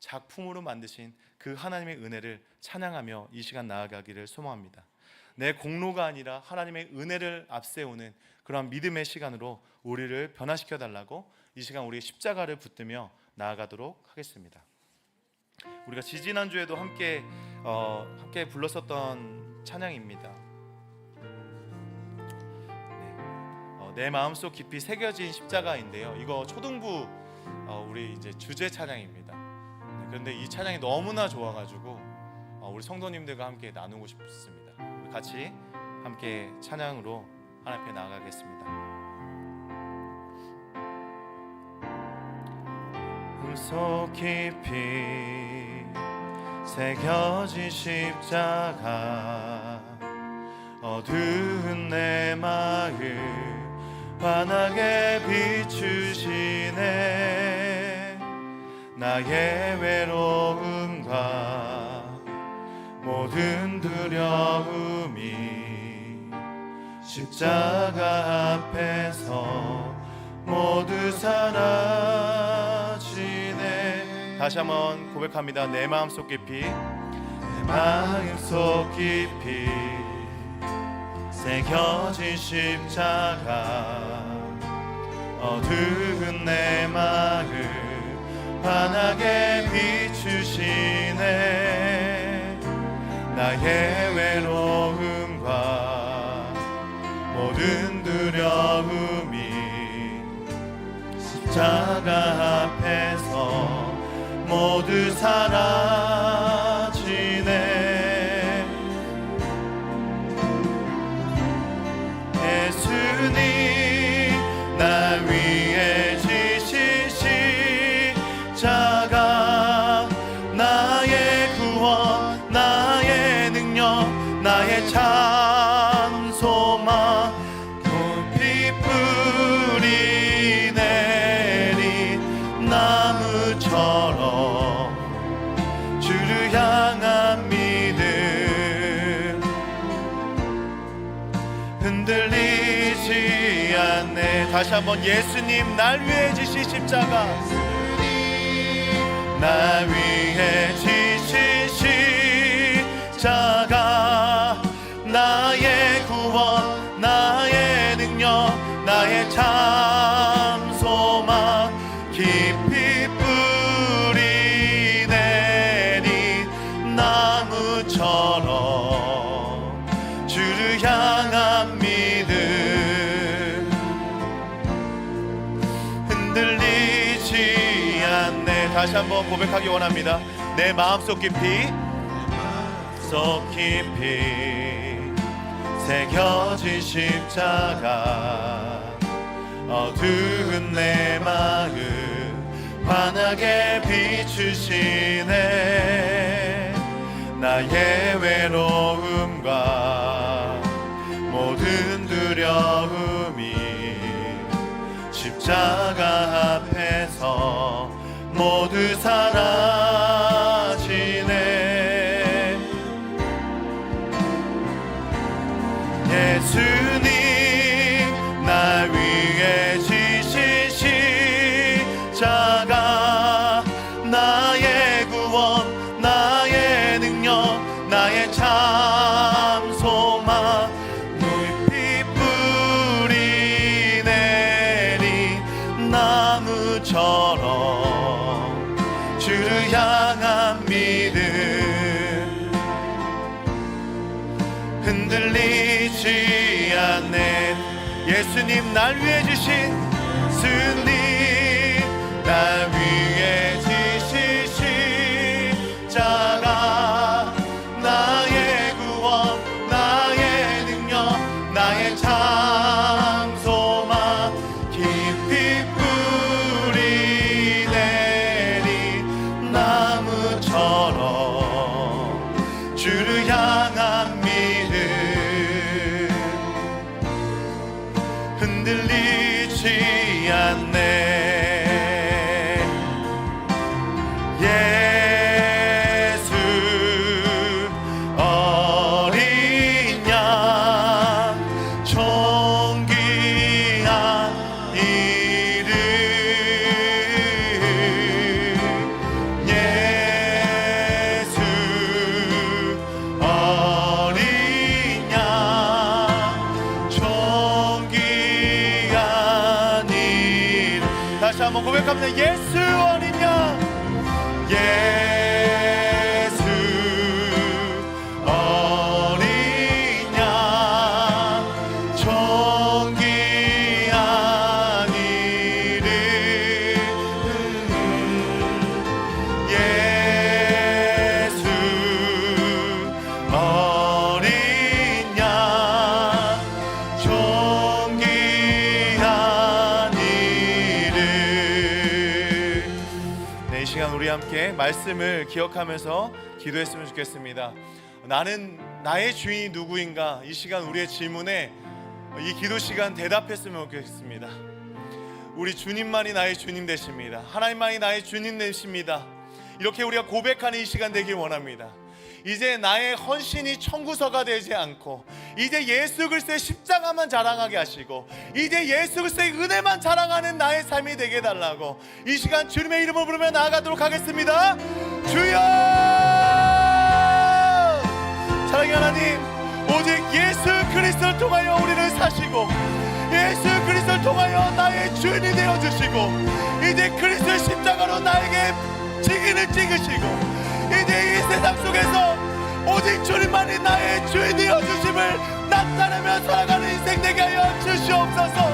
작품으로 만드신 그 하나님의 은혜를 찬양하며 이 시간 나아가기를 소망합니다. 내 공로가 아니라 하나님의 은혜를 앞세우는 그런 믿음의 시간으로 우리를 변화시켜 달라고 이 시간 우리의 십자가를 붙들며 나아가도록 하겠습니다. 우리가 지지난주에도 함께 불렀었던 찬양입니다. 내 마음속 깊이 새겨진 십자가인데요. 이거 초등부 우리 이제 주제 찬양입니다. 그런데 이 찬양이 너무나 좋아가지고 우리 성도님들과 함께 나누고 싶습니다. 우리 같이 함께 찬양으로 하나님 앞에 나아가겠습니다. 속 깊이 새겨진 십자가 어두운 내 마음 환하게 비추시네. 나의 외로움과 모든 두려움이 십자가 앞에서 모두 사라지네. 다시 한번 고백합니다. 내 마음속 깊이, 내 마음속 깊이 새겨진 십자가 어두운 내 마음 환하게 비추시네. 나의 외로움과 모든 두려움이 십자가 앞에서 모두 사라지네. 예수님 나 위에 지신 십자가 나의 구원 나의 능력 나의 참 소망 깊이 뿌리 내린 나무처럼 주를 향한 믿음 흔들리지 않네. 다시 한번 예수님 날 위해 지신 십자가 나 위해 지신 십자가 나의 구원 나의 능력 나의 참 소망 깊이 뿌리 내린 나무처럼 주를 향한 믿음 흔들리지 않네. 다시 한번 고백하기 원합니다. 내 마음속 깊이 새겨진 십자가 어두운 내 마음 환하게 비추시네. 나의 외로움과 모든 두려움이 십자가 앞에서 모두 사라지네. 예수님 날 위해 지신 십자가 나의 구원, 나의 능력, 나의 참 소망. 눈빛 뿌리 내린 나무처럼 주를 향한 믿음 흔들리지 않네. 예수님 날 위해 주신 주님 날 위해 지신 십자가 나의 구원, 나의 능력, 나의 참 소망. 깊이 뿌리 내린 나무처럼 주를 향한 믿음 흔들리지 않네. 예수 어린 양 존귀한 이름. 예수 어린 양 존귀한 이름. 다시 한번 고백합니다. 예수 어린 양. 예수 어린 양 존귀한 이름. 예수 어린 양 존귀한 이름. 네, 이 시간 우리 함께 말씀을 기억하면서 기도했으면 좋겠습니다. 나는 나의 주인이 누구인가? 이 시간 우리의 질문에 이 기도 시간 대답했으면 좋겠습니다. 우리 주님만이 나의 주님 되십니다. 하나님만이 나의 주님 되십니다. 이렇게 우리가 고백하는 이 시간 되길 원합니다. 이제 나의 헌신이 청구서가 되지 않고 이제 예수 그리스도의 십자가만 자랑하게 하시고 이제 예수 그리스도의 은혜만 자랑하는 나의 삶이 되게 해달라고 이 시간 주님의 이름을 부르며 나아가도록 하겠습니다. 주여! 사랑의 하나님, 오직 예수 그리스도를 통하여 우리를 사시고 예수 그리스도를 통하여 나의 주인이 되어주시고 이제 그리스도의 십자가로 나에게 직인을 찍으시고 이제 이 세상 속에서 오직 주님만이 나의 주인이 되어주심을 나타내며 살아가는 인생 되게 하여 주시옵소서.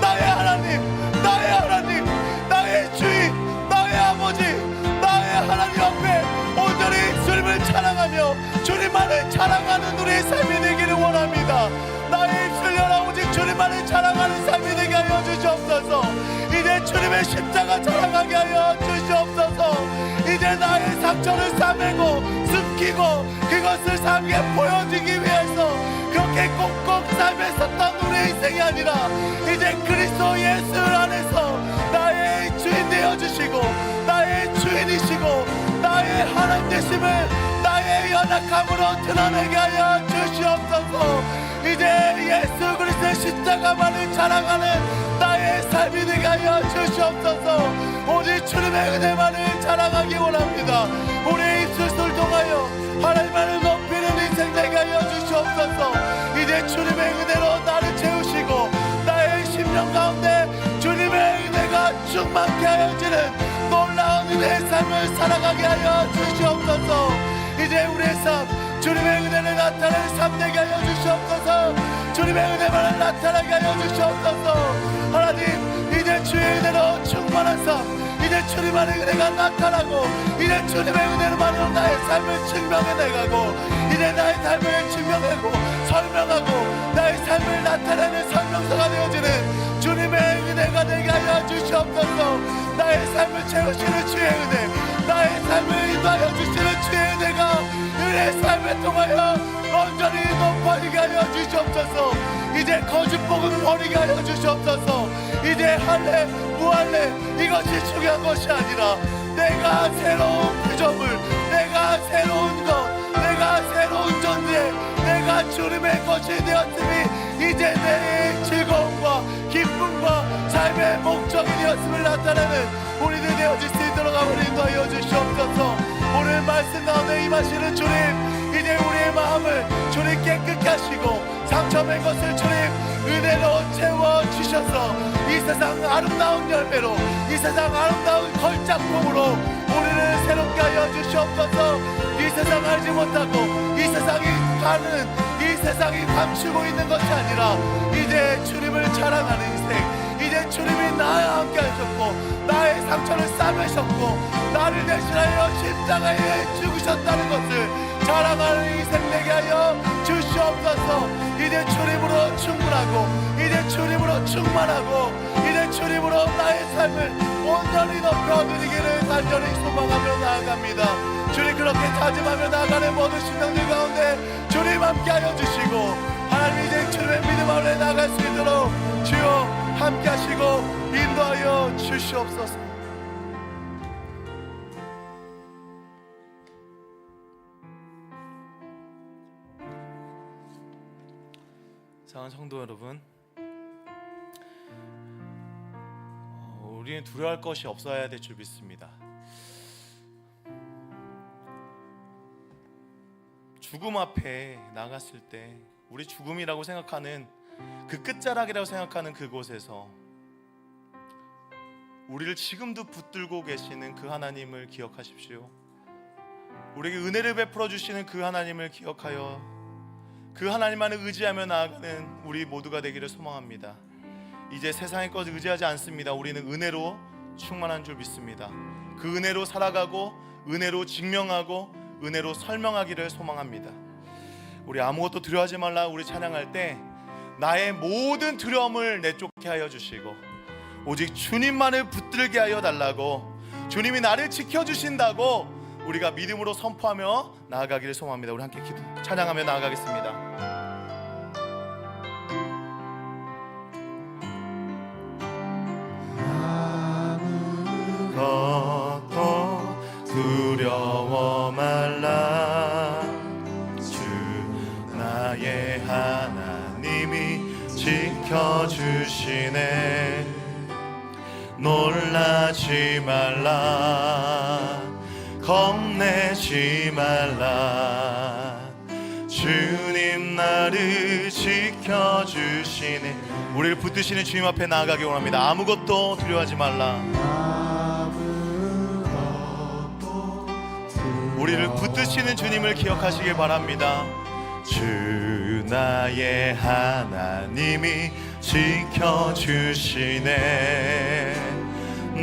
나의 하나님, 나의 하나님, 나의 주인, 나의 아버지, 나의 하나님 앞에 온전히 주님을 찬양하며 주님만을 자랑하는 우리의 삶이 되기를 원합니다. 나의 입술 열어 오직 주님만을 자랑하는 삶이 되게 하여 주시옵소서. 이제 주님의 십자가 자랑하게 하여 주시옵소서. 이제 나의 상처를 싸매고 숨기고 그것을 삶에 보여주기 위해서 그렇게 꼭꼭 삶에 섰던 우리의 인생이 아니라 이제 그리스도 예수 안에서 나의 주인 되어주시고 나의 주인이시고 나의 하나님 되심을 나의 연약함으로 드러내게 하여 주시옵소서. 이제 예수 그리스도의 십자가만을 자랑하는 나의 삶이 되게 하여 주시옵소서. 오직 주님의 은혜만을 자랑하기 원합니다. 우리의 입술을 통하여 하나님만을 높이는 인생 되게 하여 주시옵소서. 이제 주님의 은혜로 나를 채우시고 나의 심령 가운데 주님의 은혜가 충만케 하여 주는 놀라운 은혜의 삶을 살아가게 하여 주시옵소서. 이제 우리의 삶 주님의 은혜를 나타내는 삶 되게 하여 주시옵소서. 주님의 은혜만을 나타나게 하여 주시옵소서. 하나님, 이제 주의 은혜로 충만한 삶, 이제 주님 안에 은혜가 나타나고 이제 주님의 은혜로만으로 나의 삶을 증명해내가고 이제 나의 삶을 증명하고 설명하고 나의 삶을 나타내는 설명서가 되어지는 주님의 은혜가 되게 하여 주시옵소서. 나의 삶을 채우시는 주의 은혜, 나의 삶을 인도하여 주시는 주의 은혜가 은혜의 삶을 통하여 온전히 높아지게 하여 주시옵소서. 이제 거짓복음 버리게 하여 주시옵소서. 이제 할래 무할래 이것이 중요한 것이 아니라 내가 새로운 구조물, 내가 새로운 것, 내가 새로운 존재, 내가 주님의 것이 되었으니 이제 내 즐거움과 기쁨과 삶의 목적이 되었음을 나타내는 우리들 되어질 수 있도록 아버지 인도하여 주시옵소서. 오늘 말씀 가운데 임하시는 주님, 이제 우리의 마음을 주님 깨끗게 하시고 상처된 것을 주님 은혜로 채워주셔서 이 세상 아름다운 열매로, 이 세상 아름다운 걸작품으로 우리를 새롭게 하여 주시옵소서. 이 세상 알지 못하고 이 세상이 가는, 이 세상이 감추고 있는 것이 아니라 이제 주님을 자랑하는 인생, 이제 주님이 나와 함께 하셨고 나의 상처를 싸매셨고 나를 대신하여 십자가에 죽으셨다는 것을 자랑하는 인생 되게 하여 주시옵소서. 이제 주님으로 충분하고 이제 주님으로 충만하고 이제 주님으로 나의 삶을 온전히 높여드리기를 간절히 소망하며 나아갑니다. 주님, 그렇게 다짐하며 나아가는 모든 신명들 가운데 주님 함께하여 주시고 하나님 이제 주님의 믿음 아래 나아갈 수 있도록 주여 함께하시고 인도하여 주시옵소서. 사랑하는 성도 여러분, 우리는 두려워할 것이 없어야 될 줄 믿습니다. 죽음 앞에 나갔을 때 우리 죽음이라고 생각하는 그 끝자락이라고 생각하는 그곳에서 우리를 지금도 붙들고 계시는 그 하나님을 기억하십시오. 우리에게 은혜를 베풀어 주시는 그 하나님을 기억하여 그 하나님만을 의지하며 나아가는 우리 모두가 되기를 소망합니다. 이제 세상의 것을 의지하지 않습니다. 우리는 은혜로 충만한 줄 믿습니다. 그 은혜로 살아가고 은혜로 증명하고 은혜로 설명하기를 소망합니다. 우리 아무것도 두려워하지 말라 우리 찬양할 때 나의 모든 두려움을 내쫓게 하여 주시고 오직 주님만을 붙들게 하여 달라고, 주님이 나를 지켜주신다고 우리가 믿음으로 선포하며 나아가기를 소망합니다. 우리 함께 찬양하며 나아가겠습니다. 아무것도 두려워 말라. 주 나의 하나님이 지켜주시네. 놀라지 말라. 겁내지 말라. 주님 나를 지켜주시네. 우리를 붙드시는 주님 앞에 나아가기 원합니다. 아무것도 두려워하지 말라. 우리를 붙드시는 주님을 기억하시길 바랍니다. 주 나의 하나님이 지켜주시네.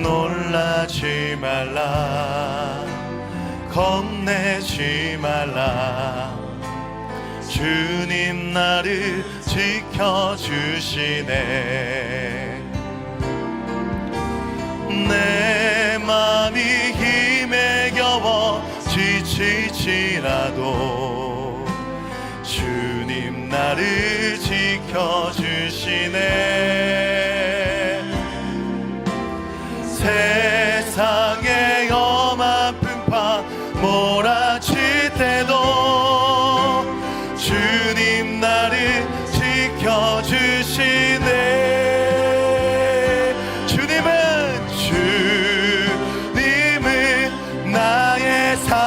놀라지 말라. 겁내지 말라. 주님 나를 지켜주시네. 내 맘이 힘에 겨워 지치지라도 주님 나를 지켜주시네. 세상의 험한 풍파 몰아칠 때도 주님 나를 지켜주시네. 주님은 나의 산성,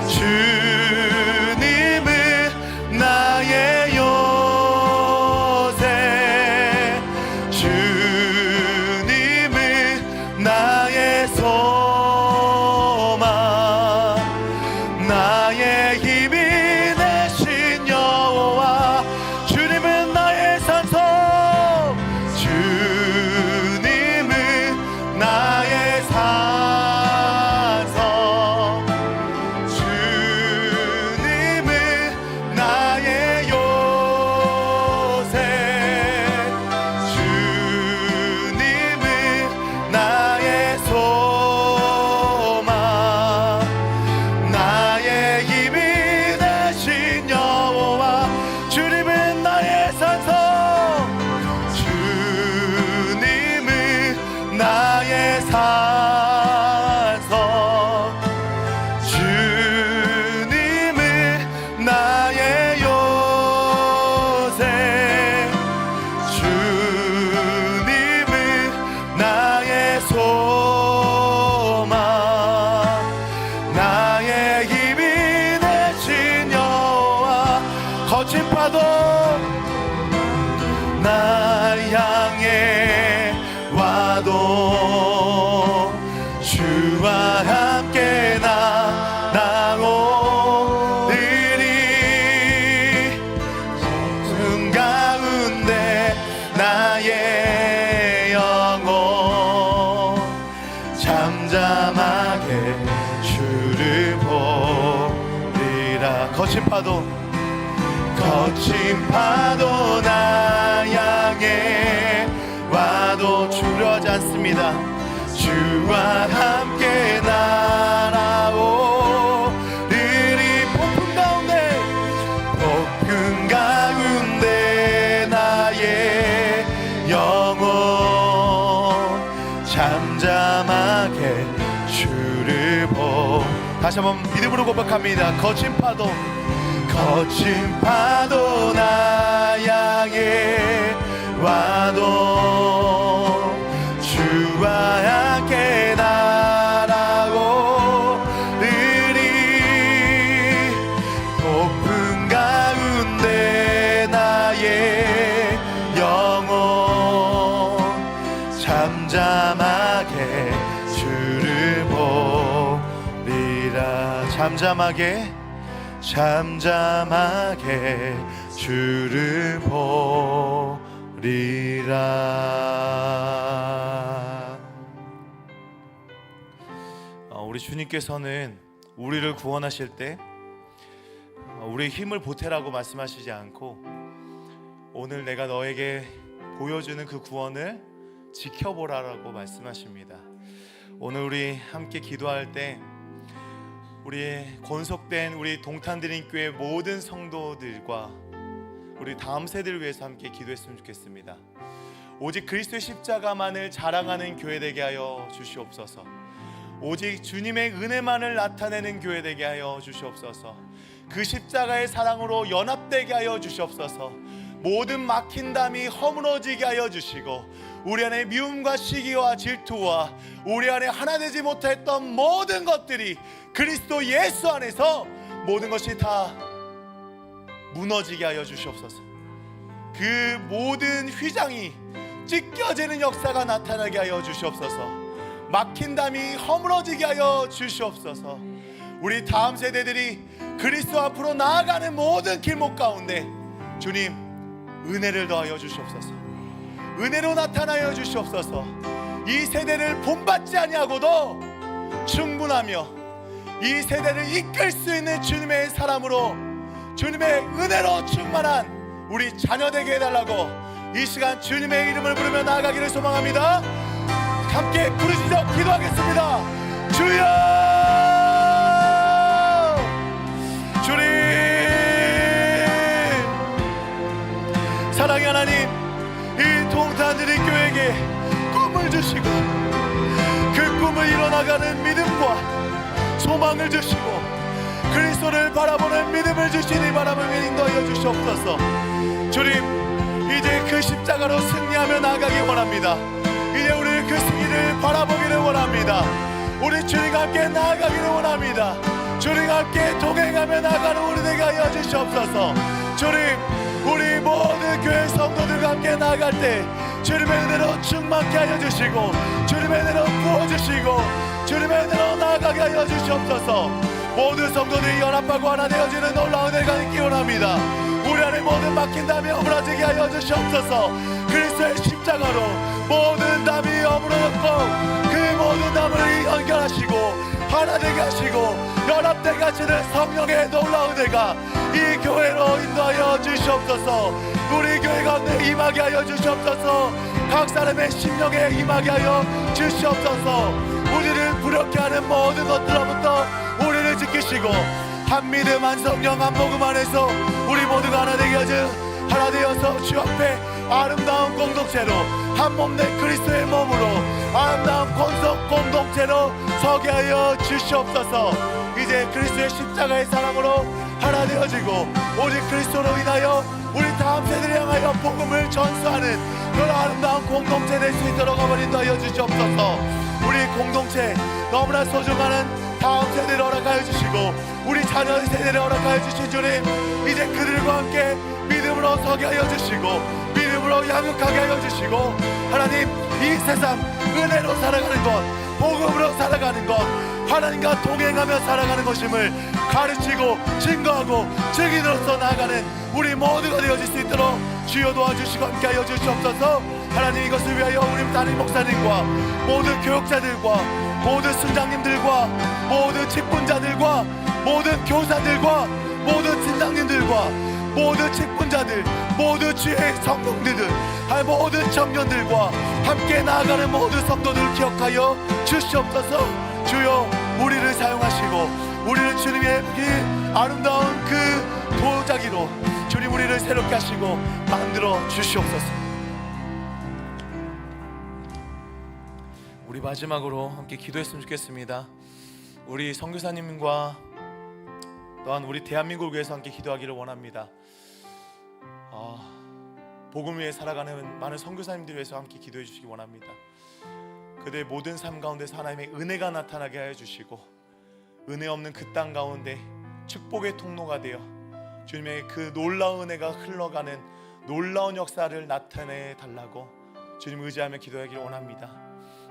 주님은 나의 요새, 주님은 나의 소망, 나의 힘이 되신 여호와 거친 파도 날 향해 와도 주와 함께 나아오리니 숨 가운데 나의 영혼 잠잠하게 주를 보리라. 거친 파도 나 향해 와도 두려워하지 않습니다. 주와 함께 날아오리니 폭풍 가운데 나의 영혼 잠잠하게 주를 다시 한번 믿음으로 고백합니다. 거친 파도 나 향해 와도 주와 함께 날아오리니 폭풍 가운데 나의 영혼 잠잠하게 주를 보리라. 잠잠하게 주를 보리라. 우리 주님께서는 우리를 구원하실 때 우리의 힘을 보태라고 말씀하시지 않고 오늘 내가 너에게 보여주는 그 구원을 지켜보라라고 말씀하십니다. 오늘 우리 함께 기도할 때 우리 권속된 우리 동탄드림교회 모든 성도들과 우리 다음 세대를 위해서 함께 기도했으면 좋겠습니다. 오직 그리스도의 십자가만을 자랑하는 교회 되게 하여 주시옵소서. 오직 주님의 은혜만을 나타내는 교회 되게 하여 주시옵소서. 그 십자가의 사랑으로 연합되게 하여 주시옵소서. 모든 막힌 담이 허물어지게 하여 주시고 우리 안에 미움과 시기와 질투와 우리 안에 하나 되지 못했던 모든 것들이 그리스도 예수 안에서 모든 것이 다 무너지게 하여 주시옵소서. 그 모든 휘장이 찢겨지는 역사가 나타나게 하여 주시옵소서. 막힌 담이 허물어지게 하여 주시옵소서. 우리 다음 세대들이 그리스도 앞으로 나아가는 모든 길목 가운데 주님 은혜를 더하여 주시옵소서. 은혜로 나타나여 주시옵소서. 이 세대를 본받지 아니하고도 충분하며 이 세대를 이끌 수 있는 주님의 사람으로 주님의 은혜로 충만한 우리 자녀 되게 해달라고 이 시간 주님의 이름을 부르며 나아가기를 소망합니다. 함께 부르시죠. 기도하겠습니다. 주여, 주님, 사랑의 하나님, 이 동탄드림교회에게 꿈을 주시고 그 꿈을 이뤄나가는 믿음과 소망을 주시고 그리스도를 바라보는 믿음을 주시니 바라보며 인도하여 주시옵소서. 주님, 이제 그 십자가로 승리하며 나아가기 원합니다. 이제 우리 그 승리를 바라보기를 원합니다. 우리 주님과 함께 나아가기를 원합니다. 주님과 함께 동행하며 나아가는 우리 되게 하여 주시옵소서. 주님, 우리 모든 교회 성도들과 함께 나아갈 때 주님의 은혜로 충만케 하여 주시고 주님의 은혜로 부어주시고 주님의 은혜로 나아가게 하여 주시옵소서. 모든 성도들이 연합하고 하나 되어지는 놀라운 은혜가 있기 원합니다. 우리 안에 모든 막힌 담이 허물어지게 하여 주시옵소서. 그리스도의 십자가로 모든 담이 허물어졌고 그 모든 담을 연결하시고 하나 되게 하시고 연합되게 하시는 성령의 놀라운 은혜가 이 교회로 인도하여 주시옵소서. 우리 교회 가운데 임하게 하여 주시옵소서. 각 사람의 심령에 임하게 하여 주시옵소서. 우리를 부럽게 하는 모든 것들로부터 우리를 지키시고 한 믿음 한 성령 한 복음 안에서 우리 모두가 하나 되게 하여 하나 되어서 주 앞에 아름다운 공동체로 한 몸 내 그리스도의 몸으로 아름다운 권속 공동체로 서게 하여 주시옵소서. 이제 그리스도의 십자가의 사랑으로 하나 되어지고 오직 그리스도로 인하여 우리 다음 세대를 향하여 위하여 복음을 전수하는 그런 아름다운 공동체 될 수 있도록 어머님도 하여 주시옵소서. 우리 공동체 너무나 소중한 다음 세대를 허락하여 주시고 우리 자녀 세대를 허락하여 주신 주님, 이제 그들과 함께 믿음으로 서게 하여 주시고 믿음으로 양육하게 하여 주시고, 하나님 이 세상 은혜로 살아가는 것, 복음으로 살아가는 것, 하나님과 동행하며 살아가는 것임을 가르치고 증거하고 증인으로서 나아가는 우리 모두가 되어질 수 있도록 주여 도와주시고 함께하여 주시옵소서. 하나님 이것을 위하여 우리 담임 목사님과 모든 교육자들과 모든 순장님들과 모든 직분자들과 모든 교사들과 모든 팀장님들과 모든 직분자들, 모든 주의 성공들들, 모든 청년들과 함께 나아가는 모든 성도들을 기억하여 주시옵소서. 주여 우리를 사용하시고 우리를 주님의 그 아름다운 그 도자기로 주님 우리를 새롭게 하시고 만들어 주시옵소서. 우리 마지막으로 함께 기도했으면 좋겠습니다. 우리 선교사님과 또한 우리 대한민국을 위해서 함께 기도하기를 원합니다. 복음 위에 살아가는 많은 선교사님들 위해서 함께 기도해 주시기 원합니다. 그들의 모든 삶 가운데서 하나님의 은혜가 나타나게 하여 주시고 은혜 없는 그 땅 가운데 축복의 통로가 되어 주님의 그 놀라운 은혜가 흘러가는 놀라운 역사를 나타내 달라고 주님 의지하며 기도하기를 원합니다.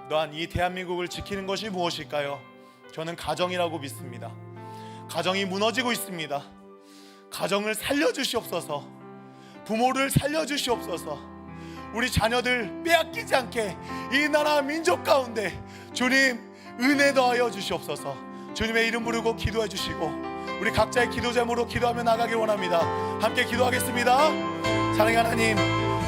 또한 이 대한민국을 지키는 것이 무엇일까요? 저는 가정이라고 믿습니다. 가정이 무너지고 있습니다. 가정을 살려주시옵소서. 부모를 살려주시옵소서. 우리 자녀들 빼앗기지 않게 이 나라 민족 가운데 주님 은혜 더하여 주시옵소서. 주님의 이름 부르고 기도해 주시고 우리 각자의 기도 제목으로 기도하며 나가길 원합니다. 함께 기도하겠습니다. 사랑의 하나님,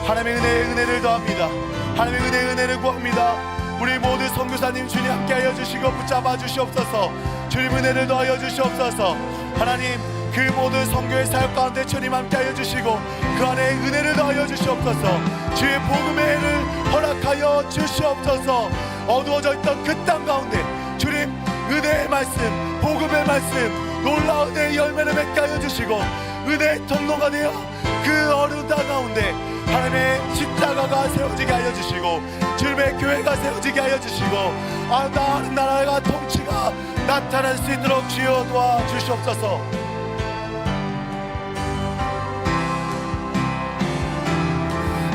하나님의 은혜를 더합니다. 하나님의 은혜를 구합니다. 우리 모든 선교사님 주님 함께하여 주시고 붙잡아 주시옵소서. 주님 은혜를 더하여 주시옵소서. 하나님 그 모든 선교의 사역 가운데 주님 함께하여 주시고 그 안에 은혜를 더하여 주시옵소서. 주의 복음의 해를 허락하여 주시옵소서. 어두워져 있던 그 땅 가운데 주님 은혜의 말씀, 복음의 말씀, 놀라운 은혜의 열매를 맺게 하여 주시고 은혜의 통로가 되어 그 어려운 땅 가운데 하나님의 십자가가 세워지게 하여 주시고 주님의 교회가 세워지게 하여 주시고 아름다운 나라가 통치가 나타날 수 있도록 주여 도와주시옵소서.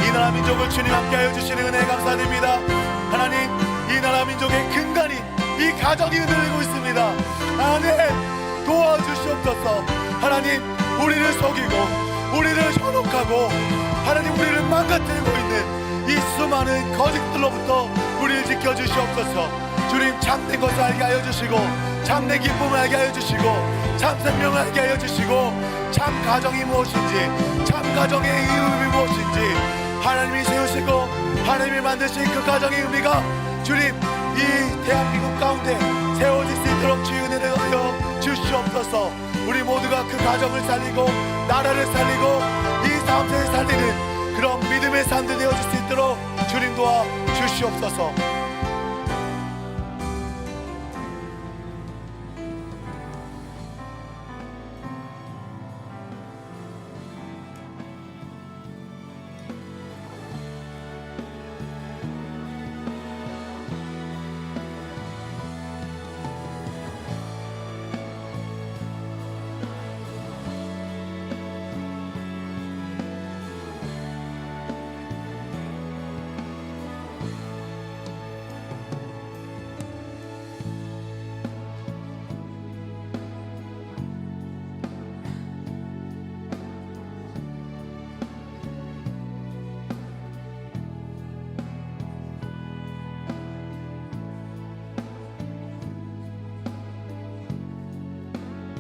이 나라 민족을 주님 함께하여 주시는 은혜에 감사드립니다. 하나님 이 나라 민족의 근간이 이 가정이 흔들리고 있습니다. 하나님 도와주시옵소서. 하나님 우리를 속이고 우리를 현혹하고 하나님 우리를 망가뜨리고 있는 이 수많은 거짓들로부터 우리를 지켜주시옵소서. 주님 참된 것을 알게 하여 주시고 참된 기쁨을 알게 하여 주시고 참 생명을 알게 하여 주시고 참 가정이 무엇인지 참 가정의 의미 무엇인지 하나님이 세우시고 하나님이 만드신 그 가정의 의미가 주님 이 대한민국 가운데 세워질 수 있도록 주의 은혜를 하여 주시옵소서. 우리 모두가 그 가정을 살리고 나라를 살리고 이 다음 세대를 살리는 그런 믿음의 삶들 되어질 수 있도록 주님 도와 주시옵소서.